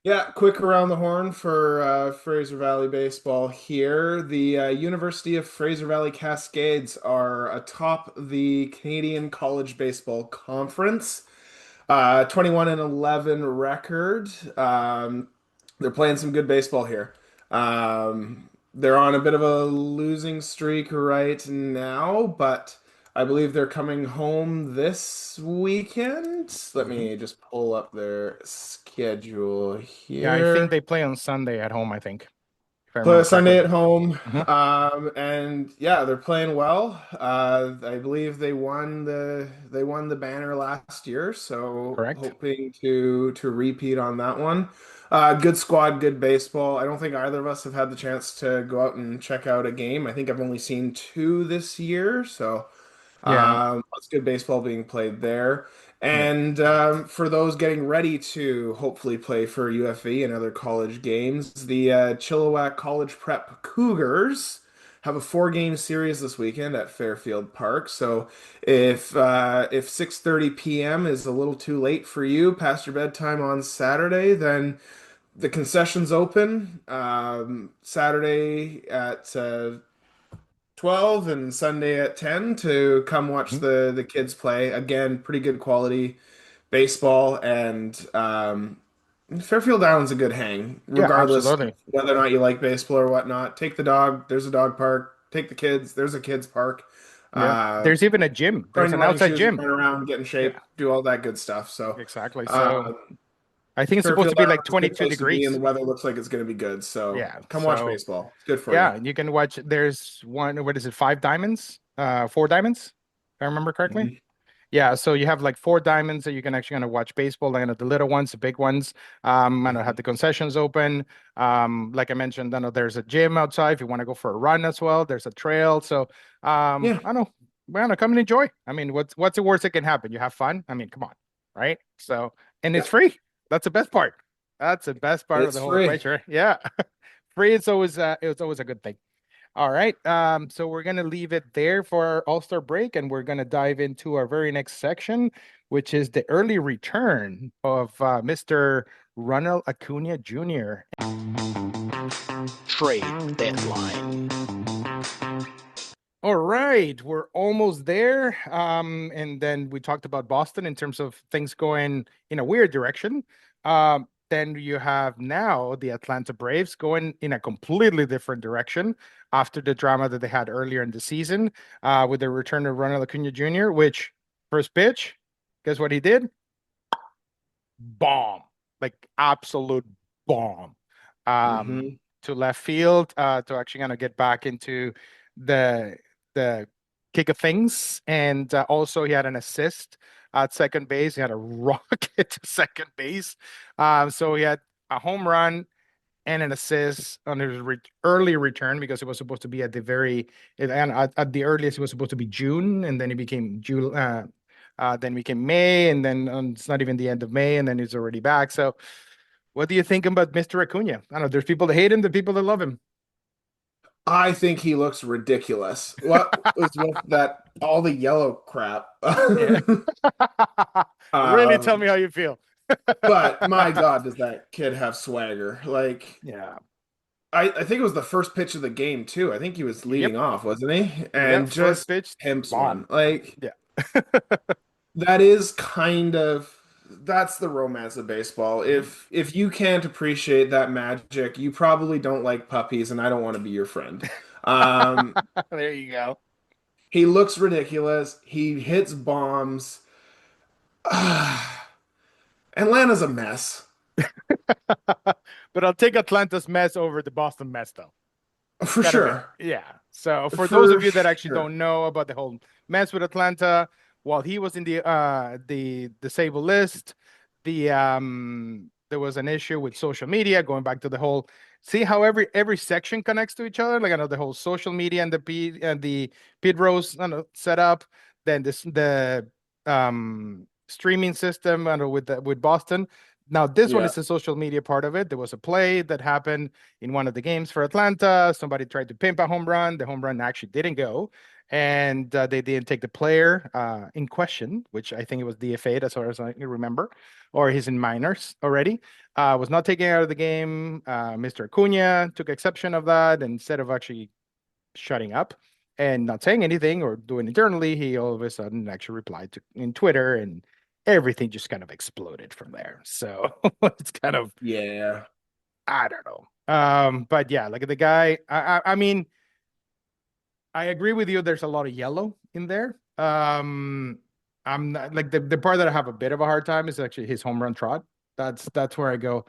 yeah, quick around the horn for Fraser Valley baseball here. The University of Fraser Valley Cascades are atop the Canadian College Baseball Conference. 21 and 11 record. They're playing some good baseball here. They're on a bit of a losing streak right now, but I believe they're coming home this weekend. Let Mhm. me just pull up their schedule Yeah, I think here. they play on Sunday at home, I think, if I Play remember a Sunday correctly. at home, Hmm. and yeah, they're playing well. I believe they won the banner last year, so Correct. hoping to repeat on that one. Good squad, good baseball. I don't think either of us have had the chance to go out and check out a game. I think I've only seen two this year, so Yeah. lots of good baseball being played there. Yeah. And for those getting ready to hopefully play for UFV and other college games, the Chilliwack College Prep Cougars have a four-game series this weekend at Fairfield Park. So if 6:30 p.m. is a little too late for you past your bedtime on Saturday, then the concessions open Saturday at 12 and Sunday at 10 to come watch Mhm. the kids play. Again, pretty good quality baseball and Fairfield Island's a good hang, Yeah, regardless of absolutely. whether or not you like baseball or whatnot. Take the dog, there's a dog park. Take the kids, there's a kids park. Yeah. Uh, There's even a gym. Put on There's your an running outside shoes and gym. run around, get in Yeah, shape, do all that good stuff. So, exactly. So uh, I think it's supposed to Fairfield be like Island's a good 22 place to be, and the degrees. weather looks like it's going to be good. So, Yeah. come watch So baseball. It's good for you. yeah, you can watch. There's one, what is it, five diamonds? Four diamonds, if I remember correctly. Mhm. Yeah, so you have like four diamonds that you can actually kind of watch baseball, like, the little ones, the big ones. I know have the concessions open. Like I mentioned, I know there's a gym outside if you want to go for a run as well. There's a trail. So Yeah. I know, well, come and enjoy. I mean, what's the worst that can happen? You have fun. I mean, come on, right? So, and it's Yeah. free. That's the best part. That's the best part of It's the whole free. equation, right? Yeah. Free, it's always a good thing. All right. So we're gonna leave it there for our All-Star break, and we're gonna dive into our very next section, which is the early return of Mr. Ronald Acuna Jr. Trade deadline. All right, we're almost there. And then we talked about Boston in terms of things going in a weird direction. Then you have now the Atlanta Braves going in a completely different direction after the drama that they had earlier in the season, with the return of Ronald Acuna Jr., which first pitch, guess what he did? Bomb, like absolute bomb, Hmm. to left field, to actually kind of get back into the the kick of things. And also he had an assist at second base. He had a rocket to second base. So he had a home run and an assist on his early return, because it was supposed to be at the and at the earliest it was supposed to be June, and then it became June. Then became May, and then it's not even the end of May, and then he's already back. So, what do you think about Mr. Acuna? I don't know. There's people that hate him, the people that love him. I think he looks ridiculous. What was with that, all the yellow crap? Yeah. Really tell Um, me how you feel. but my God, does that kid have swagger? Like, Yeah. I think it was the first pitch of the game too. I think he was Yep. leading off, wasn't he? Yep. And First just pitch, pimps bomb. one. Like, Yeah. That is kind of that's the romance of baseball. Mhm. If you can't appreciate that magic, you probably don't like puppies, and I don't want to be your friend. Um, There you go. he looks ridiculous. He hits bombs. Atlanta's a mess But I'll take Atlanta's mess over the Boston mess, though. for Gotta admit, sure. yeah. So for those For of you that actually sure. don't know about the whole mess with Atlanta, while he was in the disabled list, there was an issue with social media going back to the whole see how every section connects to each other. Like I know the whole social media and the pit rows set up. Then the streaming system with Boston. Now this one Yeah. is the social media part of it. There was a play that happened in one of the games for Atlanta. Somebody tried to pimp a home run. The home run actually didn't go, and they didn't take the player in question, which I think it was DFA, as far as I remember, or he's in minors already. Was not taken out of the game. Mr. Acuna took exception of that, and instead of actually shutting up and not saying anything or doing internally, he all of a sudden actually replied to in Twitter, and everything just kind of exploded from there. So it's kind of Yeah. I don't know. But yeah, like the guy, I mean, I agree with you. There's a lot of yellow in there. I'm not like the part that I have a bit of a hard time is actually his home run trot. That's where I go.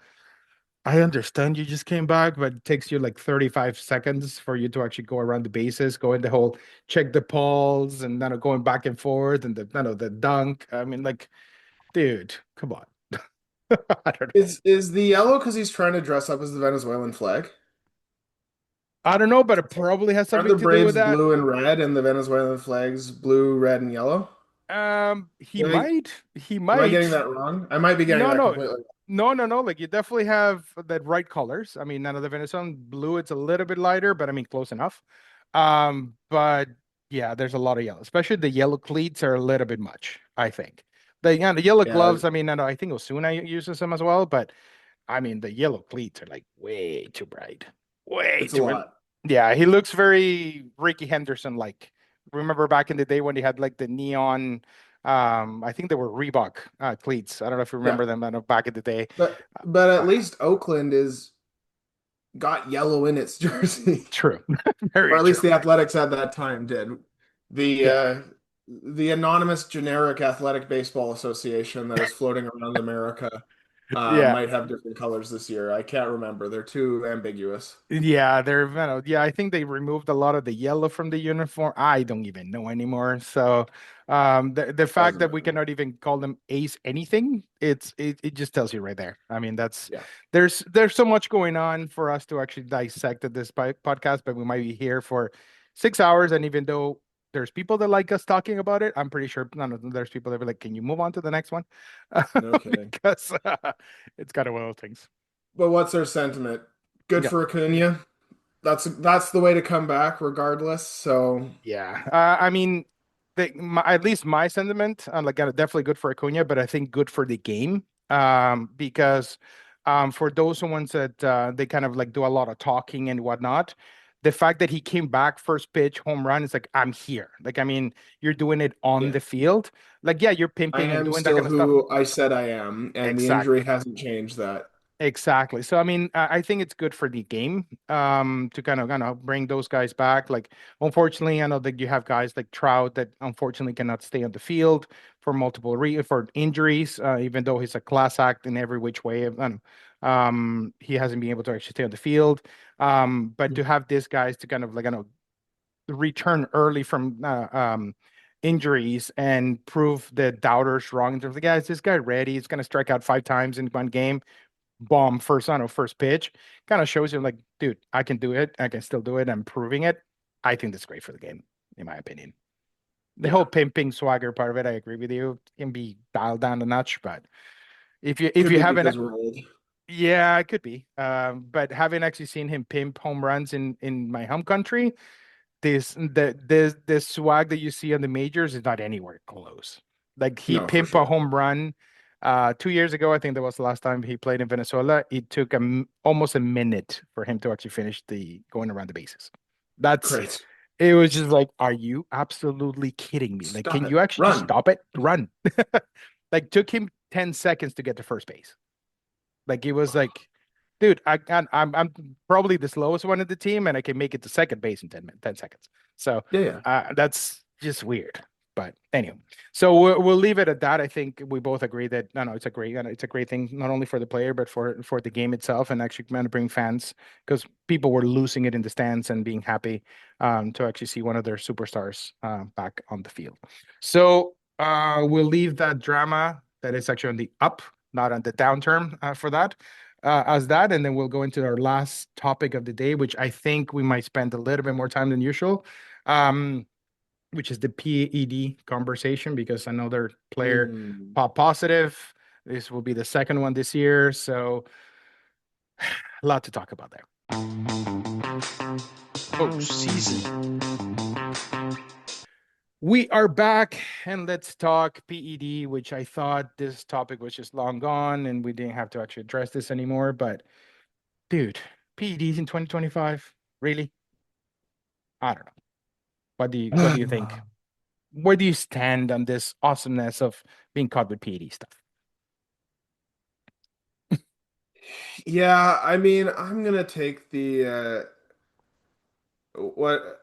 I understand you just came back, but it takes you like 35 seconds for you to actually go around the bases, go in the whole check the balls and then going back and forth and the dunk. I mean, like, dude, come on. I don't know. Is the yellow because he's trying to dress up as the Venezuelan flag? I don't know, but it probably has Aren't something the to do with Braves that. blue and red and the Venezuelan flags blue, red, and yellow? He Am I, might. He am I getting might. that wrong? I might be getting No, that no, completely. no. Like you definitely have the right colors. I mean, none of the Venezuelan blue, it's a little bit lighter, but I mean close enough. But yeah, there's a lot of yellow, especially the yellow cleats are a little bit much, I think. The yellow Yeah, gloves, I mean, I think Osuna uses them as well, but I mean the yellow cleats are like way too bright. Way it's a too bright. lot. Yeah, he looks very Ricky Henderson like. Remember back in the day when he had like the neon I think they were Reebok cleats. I don't know if you Yeah, remember them. I know back in the day. but at Uh, least Oakland is got yellow in its jersey, true, or very at least true. the Athletics at that time did. The Yeah, uh, the anonymous generic athletic baseball association that is floating around America yeah, might have different colors this year. I can't remember. They're too ambiguous. yeah. They're yeah. I think they removed a lot of the yellow from the uniform. I don't even know anymore. So, the fact Doesn't that we matter. cannot even call them Ace anything, it just tells you right there. I mean, that's Yeah. there's so much going on for us to actually dissect at this podcast, but we might be here for 6 hours, and even though there's people that like us talking about it, I'm pretty sure none of them, there's people that are like, can you move on to the next one? No kidding. Because it's kind of one of those things. But what's our sentiment? Good Yeah. for Acuna. That's the way to come back, regardless. So Yeah. I mean, at least my sentiment, like, definitely good for Acuna, but I think good for the game. Because for those ones that they kind of like do a lot of talking and whatnot, the fact that he came back first pitch home run, it's like, I'm here. Like, I mean, you're doing it on yeah, the field. Like, yeah, you're I pimping and am doing that still kind of stuff. who I said I am, and the injury Exactly. hasn't changed that. Exactly. So I mean, I think it's good for the game to kind of bring those guys back. Like, unfortunately, I know that you have guys like Trout that unfortunately cannot stay on the field for multiple for injuries. Even though he's a class act in every which way, he hasn't been able to actually stay on the field. But to have these guys to kind of like return early from injuries and prove the doubters wrong in terms of guys, this guy ready. He's going to strike out 5 times in one game bomb first on a first pitch kind of shows you like, dude, I can do it. I can still do it. I'm proving it. I think that's great for the game, in my opinion. The whole Yeah, pimping swagger part of it, I agree with you. It can be dialed down a notch, but if could you be haven't, because we're old. yeah, it could be. But having actually seen him pimp home runs in my home country, this swag that you see on the majors is not anywhere close. Like he No, for pimped a sure. home run 2 years ago. I think that was the last time he played in Venezuela. It took almost a minute for him to actually finish the going around the bases. That's Great. It was just like, are you absolutely kidding me? Like, Stop can it. you actually just Run. stop it? Run. Like, took him 10 seconds to get to first base. Like, it was like, dude, I'm probably the slowest one in the team, and I can make it to second base in 10 seconds. So Yeah, yeah. that's just weird. But anyway, so we'll leave it at that. I think we both agree that no, it's a great thing, not only for the player but for the game itself, and actually going to bring fans because people were losing it in the stands and being happy to actually see one of their superstars back on the field. So we'll leave that drama that is actually on the up, not on the downturn for that as that, and then we'll go into our last topic of the day, which I think we might spend a little bit more time than usual, which is the PED conversation because another player Mm. pop positive. This will be the second one this year, so a lot to talk about there. Postseason. We are back and let's talk PED, which I thought this topic was just long gone and we didn't have to actually address this anymore. But dude, PEDs in 2025, really? I don't know. What do you think? Where do you stand on this awesomeness of being caught with PED stuff? Yeah, I mean, I'm gonna take the what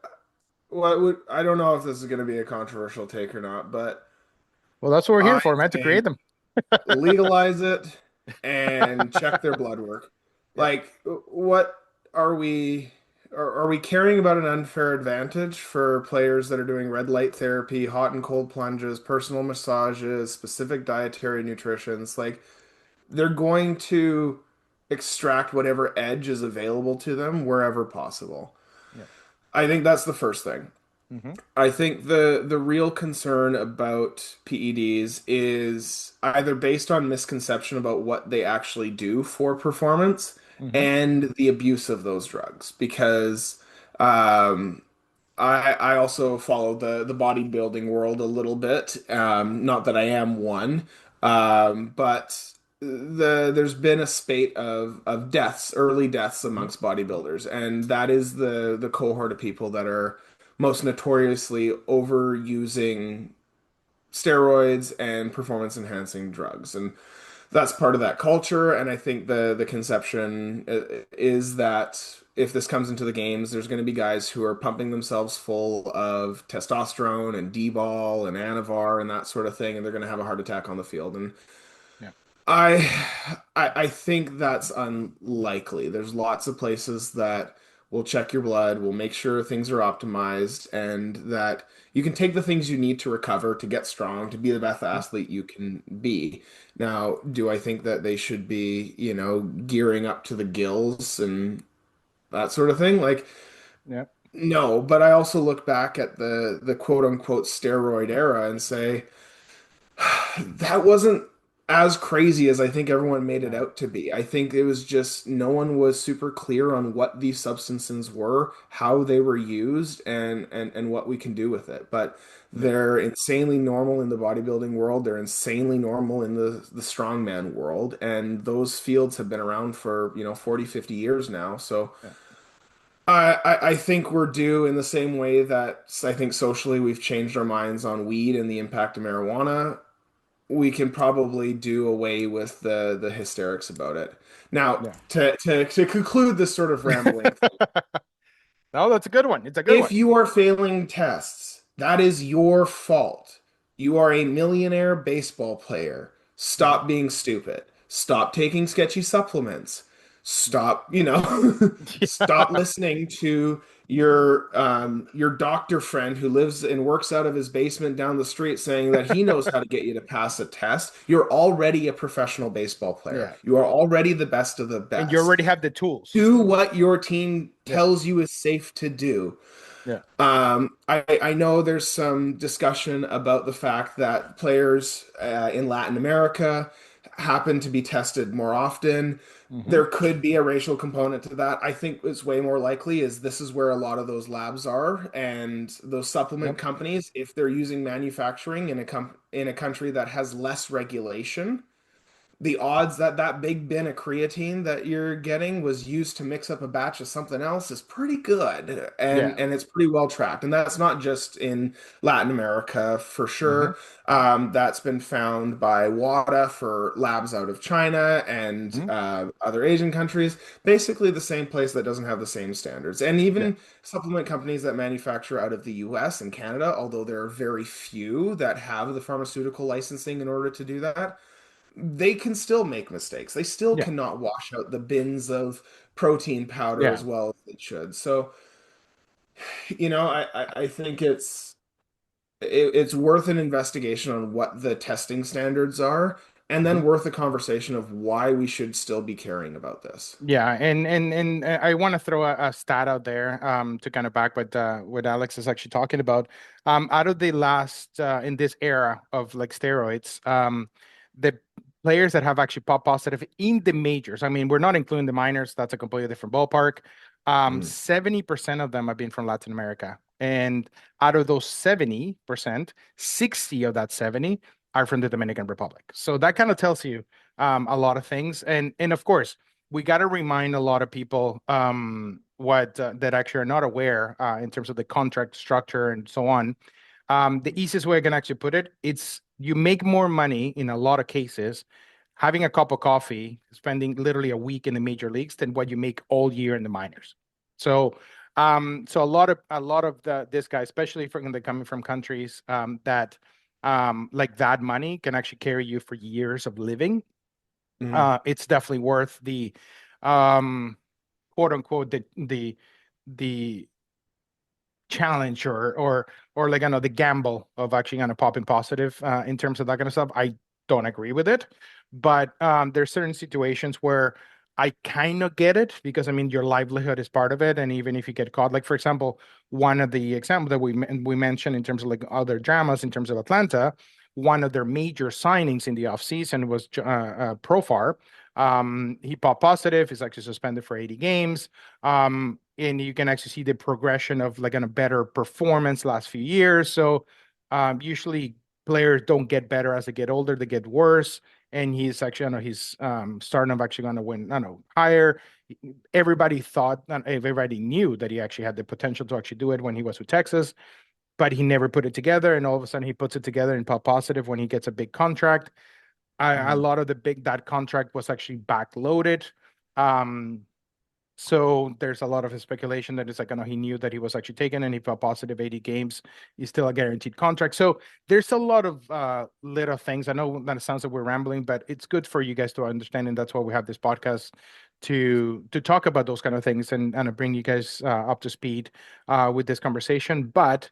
what would I don't know if this is gonna be a controversial take or not, but Well, that's what we're here I for, man, to create think them. legalize it and check their blood work. Yeah. Like, what are we are we caring about an unfair advantage for players that are doing red light therapy, hot and cold plunges, personal massages, specific dietary nutritions? Like, they're going to extract whatever edge is available to them wherever possible. Yeah. I think that's the first thing. Mm-hmm. I think the real concern about PEDs is either based on misconception about what they actually do for performance Mm-hmm. and the abuse of those drugs. Because um, I also follow the bodybuilding world a little bit. Not that I am one, but there's been a spate of deaths, early deaths Mm-hmm. amongst bodybuilders, and that is the cohort of people that are most notoriously overusing steroids and performance enhancing drugs. And that's part of that culture. And I think the conception is that if this comes into the games, there's going to be guys who are pumping themselves full of testosterone and D-ball and Anavar and that sort of thing, and they're going to have a heart attack on the field. And Yeah. I think that's unlikely. There's lots of places that will check your blood, will make sure things are optimized, and that you can take the things you need to recover, to get strong, to be the best athlete you can be. Now, do I think that they should be, gearing up to the gills and that sort of thing? Like, Yeah. no, but I also look back at the quote unquote steroid era and say, that wasn't as crazy as I think everyone made it No. out to be. I think it was just no one was super clear on what these substances were, how they were used, and what we can do with it. But Yeah. they're insanely normal in the bodybuilding world. They're insanely normal in the strongman world. And those fields have been around for, 40, 50 years now. So Yeah. I think we're due in the same way that I think socially we've changed our minds on weed and the impact of marijuana. We can probably do away with the hysterics about it. Now, Yeah. to conclude this sort of rambling, No, that's a good one. It's a good if one. you are failing tests, that is your fault. You are a millionaire baseball player. Mhm. Stop being stupid. Stop taking sketchy supplements. Mhm. Stop, stop listening to your doctor friend who lives and works out of his basement down the street saying that he knows how to get you to pass a test. You're already a professional baseball player. Yeah. You are already the best of the And you best. already have the tools. Do what your team Yeah. tells you is safe to do. Yeah. I know there's some discussion about the fact that players in Latin America happen to be tested more often. Hmm. There could be a racial component to that. I think it's way more likely is this is where a lot of those labs are and those supplement Yep. companies, if they're using manufacturing in a country that has less regulation, the odds that that big bin of creatine that you're getting was used to mix up a batch of something else is pretty good, Yeah. and it's pretty well tracked. And that's not just in Latin America for Hmm. sure. That's been found by WADA for labs out of China and Hmm. other Asian countries. Basically, the same place that doesn't have the same standards, and Yeah. even supplement companies that manufacture out of the US and Canada, although there are very few that have the pharmaceutical licensing in order to do that, they can still make mistakes. They still Yeah. cannot wash out the bins of protein powder Yeah. as well as they should. So, I think it's worth an investigation on what the testing standards are, and then Mhm. worth a conversation of why we should still be caring about this. Yeah, and I want to throw a stat out there to kind of back what Alex is actually talking about. Out of the last in this era of like steroids, the players that have actually popped positive in the majors, I mean, we're not including the minors, that's a completely different ballpark. Mm. 70% of them have been from Latin America. And out of those 70%, 60 of that 70 are from the Dominican Republic. So that kind of tells you a lot of things. And of course, we got to remind a lot of people what that actually are not aware in terms of the contract structure and so on. The easiest way I can actually put it, it's you make more money in a lot of cases having a cup of coffee, spending literally a week in the major leagues than what you make all year in the minors. So, so a lot of this guy, especially from the coming from countries that like that money can actually carry you for years of living. Mm. It's definitely worth the um quote unquote the challenge or like I know the gamble of actually kind of popping positive in terms of that kind of stuff. I don't agree with it, but there's certain situations where I kind of get it because I mean your livelihood is part of it, and even if you get caught, like for example, one of the examples that we mentioned in terms of like other dramas in terms of Atlanta, one of their major signings in the offseason was Profar. He popped positive. He's actually suspended for 80 games. And you can actually see the progression of like a better performance last few years. So usually players don't get better as they get older; they get worse. And he's actually, I know he's starting to actually going to win. I don't know higher. Everybody thought, everybody knew that he actually had the potential to actually do it when he was with Texas, but he never put it together. And all of a sudden, he puts it together and pop positive when he gets a big contract. A Mhm. lot of the big that contract was actually backloaded. Um, so there's a lot of speculation that it's like, I know he knew that he was actually taken and he felt positive 80 games. He's still a guaranteed contract. So there's a lot of little things. I know that it sounds like we're rambling, but it's good for you guys to understand. And that's why we have this podcast to talk about those kind of things and bring you guys up to speed with this conversation. But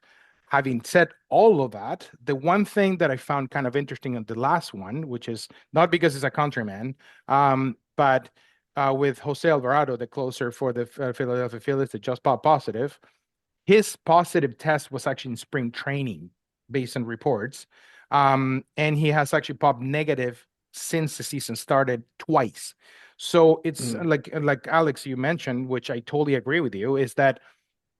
having said all of that, the one thing that I found kind of interesting in the last one, which is not because he's a countryman, but with Jose Alvarado, the closer for the Philadelphia Phillies, that just popped positive. His positive test was actually in spring training, based on reports, and he has actually popped negative since the season started twice. So it's Mm. like Alex you mentioned, which I totally agree with you, is that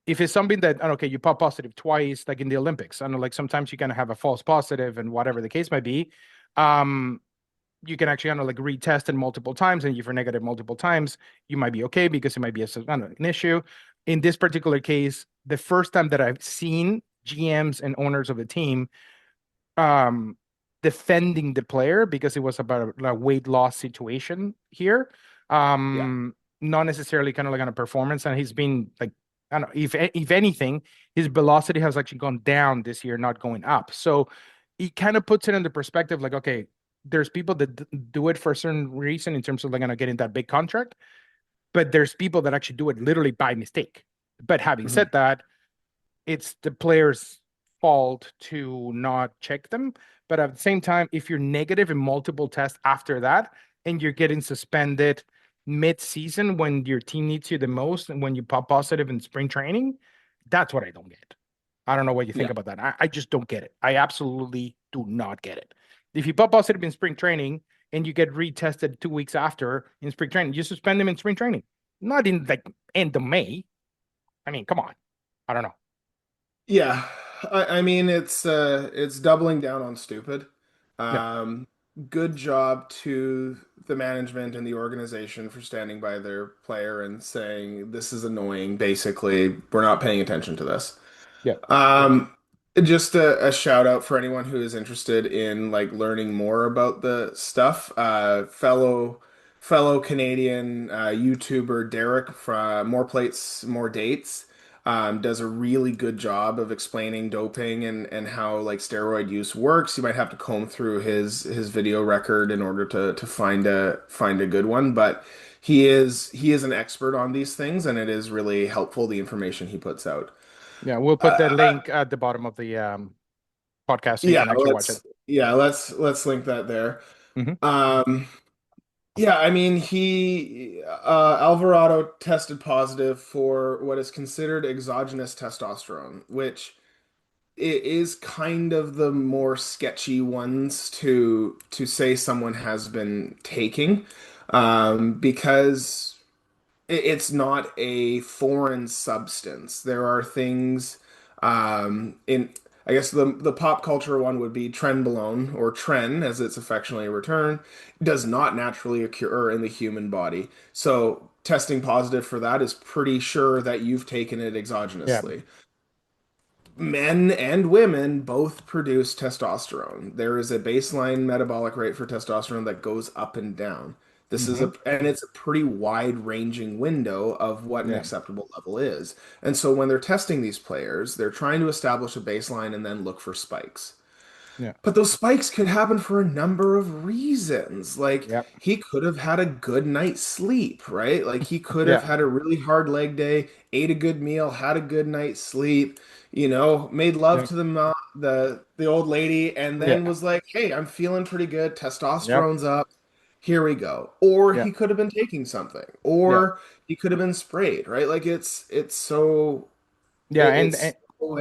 if it's something that okay, you pop positive twice, like in the Olympics, I know like sometimes you kind of have a false positive and whatever the case might be. Um, you can actually kind of like retest it multiple times, and if you're negative multiple times, you might be okay because it might be I don't know, an issue. In this particular case, the first time that I've seen GMs and owners of the team um defending the player because it was about a weight loss situation here. Yeah. Not necessarily kind of like on a performance, and he's been like I don't know if anything, his velocity has actually gone down this year, not going up. So it kind of puts it into perspective, like okay, there's people that do it for a certain reason in terms of like getting that big contract, but there's people that actually do it literally by mistake. But having Mhm. said that, it's the player's fault to not check them. But at the same time, if you're negative in multiple tests after that and you're getting suspended mid-season when your team needs you the most and when you pop positive in spring training, that's what I don't get. I don't know what you think Yeah. about that. I just don't get it. I absolutely do not get it. If you pop positive in spring training and you get retested 2 weeks after in spring training, you suspend them in spring training, not in like end of May. I mean, come on. I don't know. Yeah, I mean it's doubling down on stupid. Yeah. Um, good job to the management and the organization for standing by their player and saying, this is annoying. Basically, we're not paying attention to this. Yeah. Um, just a shout out for anyone who is interested in like learning more about the stuff. Fellow Canadian YouTuber Derek from More Plates, More Dates does a really good job of explaining doping and how like steroid use works. You might have to comb through his video record in order to find a good one, but he is an expert on these things, and it is really helpful the information he puts out. Yeah, we'll put the Uh, link at the bottom of the podcast so you Yeah, can actually watch it. let's link that there. Hmm. Um, yeah, I mean he Alvarado tested positive for what is considered exogenous testosterone, which it is kind of the more sketchy ones to say someone has been taking, because it's not a foreign substance. There are things in I guess the pop culture one would be trenbolone or tren as it's affectionately returned, does not naturally occur in the human body. So testing positive for that is pretty sure that you've taken it Yeah. exogenously. Men and women both produce testosterone. There is a baseline metabolic rate for testosterone that goes up and down. Hmm. And it's a pretty wide-ranging window of what an Yeah. acceptable level is. And so when they're testing these players, they're trying to establish a baseline and then look for spikes. Yeah. But those spikes could happen for a number of reasons. Like Yeah. he could have had a good night's sleep, right? Like he could have Yeah. had a really hard leg day, ate a good meal, had a good night's sleep, you know, made love Yeah. to the old lady, and then Yeah. was like, "Hey, I'm feeling pretty good. Yep. Testosterone's up. Here we go." Or Yeah. he could have been taking something, Yeah. or he could have been sprayed, right? Like Yeah. it's so And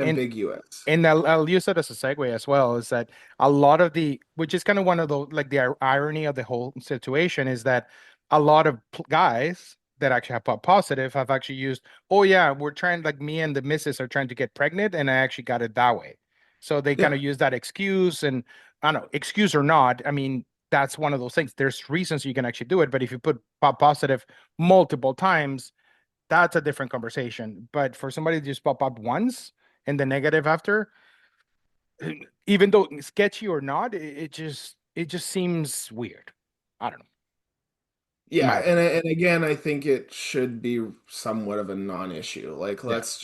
ambiguous. and I'll use it as a segue as well, is that a lot of which is kind of one of the like the irony of the whole situation is that a lot of guys that actually have pop positive have actually used, oh yeah, we're trying, like me and the missus are trying to get pregnant and I actually got it that way. So they kind Yeah. of use that excuse, and I don't know, excuse or not, I mean, that's one of those things. There's reasons you can actually do it, but if you put pop positive multiple times, that's a different conversation. But for somebody to just pop up once and the negative after, even though sketchy or not, it just seems weird. I don't know, in Yeah, my opinion. and again, I think it should be somewhat of a non-issue. Like Yeah, let's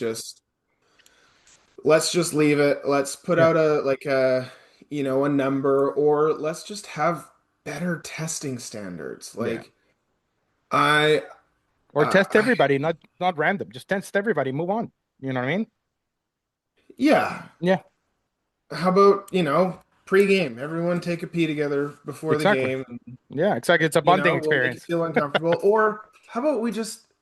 just leave it. Let's put yeah, out a number, or let's just have better testing standards. yeah. Like I Or test I everybody, not random. Just test everybody. Move on. You know what I mean? yeah, Yeah, how about, pre-game, everyone take a pee together before the exactly. game, Yeah, exactly. It's a bonding we'll make you experience. feel uncomfortable. Or how about we just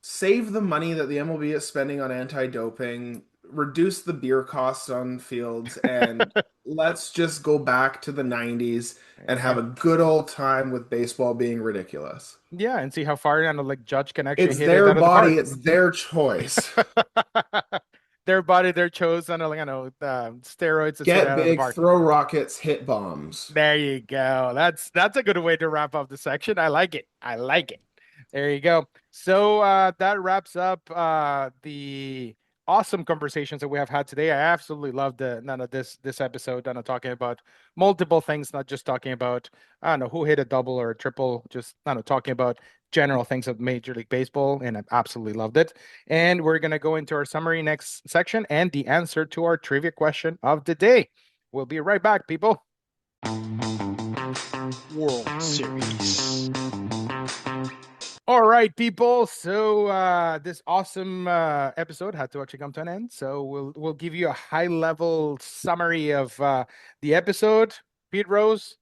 save the money that the MLB is spending on anti-doping, reduce the beer costs on fields, and let's just go back to the 90s and have And a good old time with baseball being ridiculous. yeah, and see how far like Judge can actually It's hit it their out of the body, park. it's their choice. Their body, their chosen, steroids, that hit Get out of the big, park. throw rockets, hit bombs. There you go. That's a good way to wrap up the section. I like it. I like it. There you go. So that wraps up the awesome conversations that we have had today. I absolutely loved the none of this episode, none of talking about multiple things, not just talking about, I don't know, who hit a double or a triple, just I don't know, talking about general things of Major League Baseball, and I absolutely loved it. And we're gonna go into our summary next section and the answer to our trivia question of the day. We'll be right back, people. World Series. All right, people. So this awesome episode had to actually come to an end. So we'll give you a high level summary of the episode. Pete Rose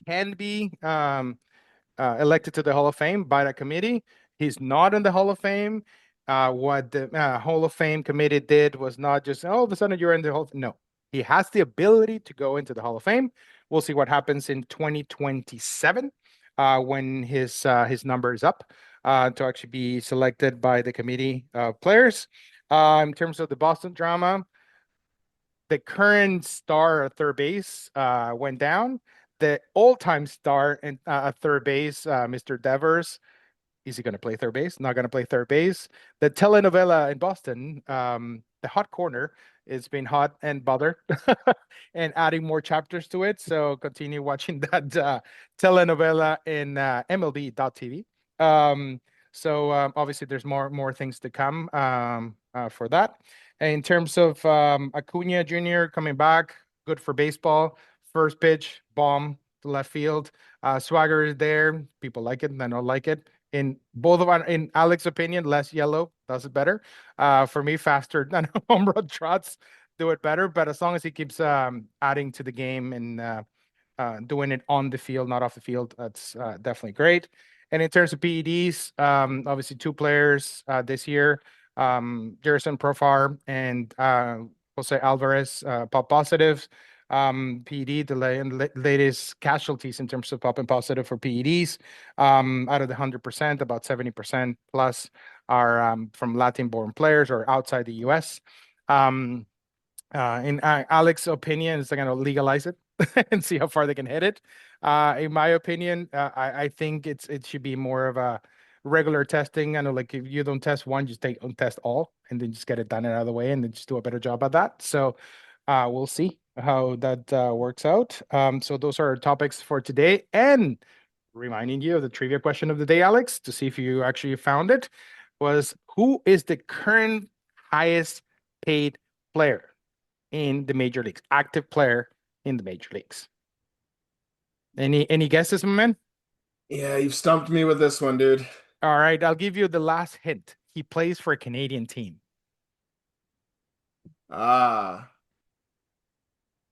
can be elected to the Hall of Fame by the committee. He's not in the Hall of Fame. What the Hall of Fame committee did was not just all of a sudden you're in the Hall. No, he has the ability to go into the Hall of Fame. We'll see what happens in 2027 when his number is up to actually be selected by the committee of players. In terms of the Boston drama, the current star at third base went down. the all-time star in at third base, Mr. Devers. Is he going to play third base? Not going to play third base. The telenovela in Boston, the hot corner, is being hot and bothered and adding more chapters to it. So continue watching that telenovela in MLB.tv. Obviously there's more things to come for that. And in terms of Acuna Jr. coming back, good for baseball. First pitch, bomb to left field. Swagger is there. People like it and I don't like it. In both of our, in Alex's opinion, less yellow does it better. For me, faster than home run trots do it better. But as long as he keeps adding to the game and doing it on the field, not off the field, that's definitely great. And in terms of PEDs, obviously 2 players this year, Jerison Profar and Jose Alvarez pop positives. PED, the latest casualties in terms of popping positive for PEDs. Out of the 100%, about 70% plus are from Latin-born players or outside the US. In Alex's opinion, is they're going to legalize it and see how far they can hit it. In my opinion, I think it should be more of a regular testing. I know, like if you don't test one, just test all, and then just get it done out of the way, and then just do a better job at that. So we'll see how that works out. So those are our topics for today. And reminding you of the trivia question of the day, Alex, to see if you actually found it, was who is the current highest paid player in the major leagues, active player in the major leagues? Any guesses, my man? Yeah, you've stumped me with this one, dude. All right, I'll give you the last hint. He plays for a Canadian team.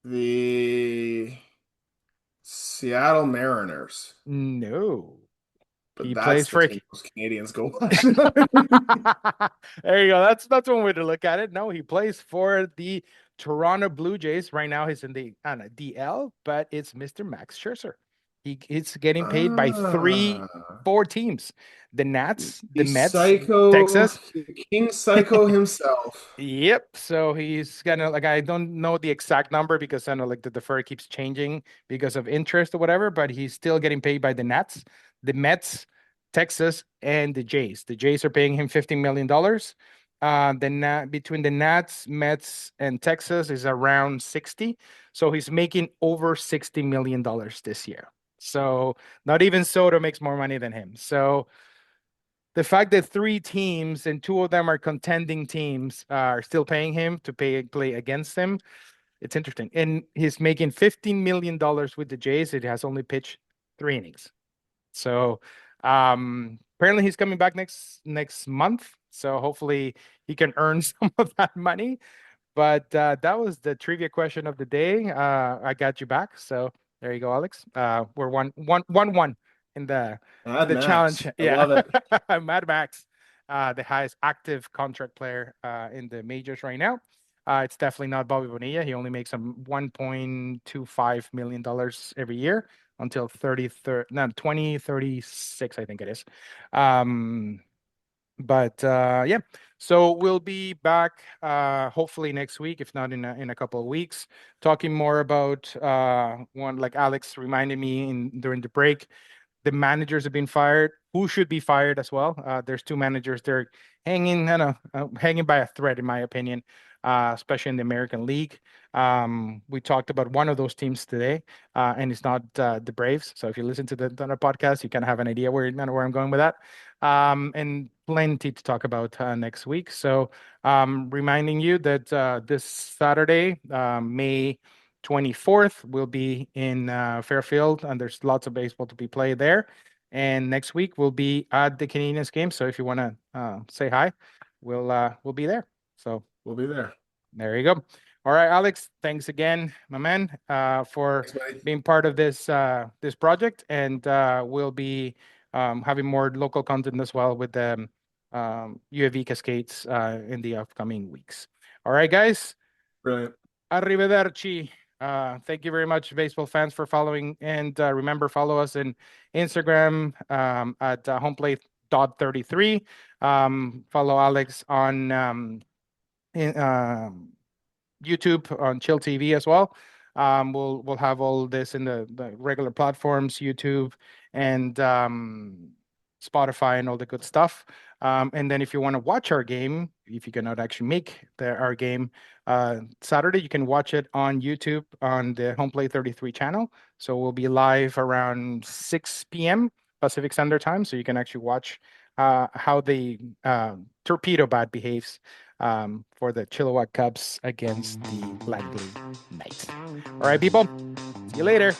The Seattle Mariners. No. But He that's plays the for team most Canadians go watch. There you go. That's one way to look at it. No, he plays for the Toronto Blue Jays. Right now he's in the DL, but it's Mr. Max Scherzer. He's getting paid by four teams. The Nats, the Mets, Texas. King Psycho himself. Yep. So he's gonna, like, I don't know the exact number because I know like the defer keeps changing because of interest or whatever, but he's still getting paid by the Nats, the Mets, Texas, and the Jays. The Jays are paying him $15 million. Between the Nats, Mets, and Texas is around 60. So he's making over $60 million this year. So not even Soto makes more money than him. So the fact that 3 teams and 2 of them are contending teams are still paying him to play against him, it's interesting. And he's making $15 million with the Jays. It has only pitched 3 innings. So apparently he's coming back next month. So hopefully he can earn some of that money. But that was the trivia question of the day. I got you back. So there you go, Alex. We're one in the challenge. I love it. Mad Max, the highest active contract player in the majors right now. It's definitely not Bobby Bonilla. He only makes some $1.25 million every year until 2036, I think it is. Yeah, so we'll be back hopefully next week, if not in a couple of weeks, talking more about one, like Alex reminded me during the break. The managers have been fired. Who should be fired as well? There's 2 managers. They're hanging by a thread, in my opinion, especially in the American League. We talked about one of those teams today, and it's not the Braves. So if you listen to the podcast, you kind of have an idea where I'm going with that. And plenty to talk about next week. So reminding you that this Saturday, May 24th, we'll be in Fairfield, and there's lots of baseball to be played there. And next week we'll be at the Canadiens game. So if you want to say hi, we'll be there. So we'll be there. There you go. All right, Alex. Thanks again, my man, for being part of this project, and we'll be having more local content as well with the UAV Cascades in the upcoming weeks. All right, guys. Brilliant. Arrivederci. Thank you very much, baseball fans, for following. And remember, follow us in Instagram at homeplate.33. Follow Alex on YouTube on Chill TV as well. We'll have all this in the regular platforms, YouTube and Spotify and all the good stuff. And then if you want to watch our game, if you cannot actually make our game Saturday, you can watch it on YouTube on the Homeplay 33 channel. So we'll be live around 6 p.m. Pacific Standard Time. So you can actually watch how the Torpedo Bat behaves for the Chilliwack Cubs against the Langley Knights. All right, people. See you later.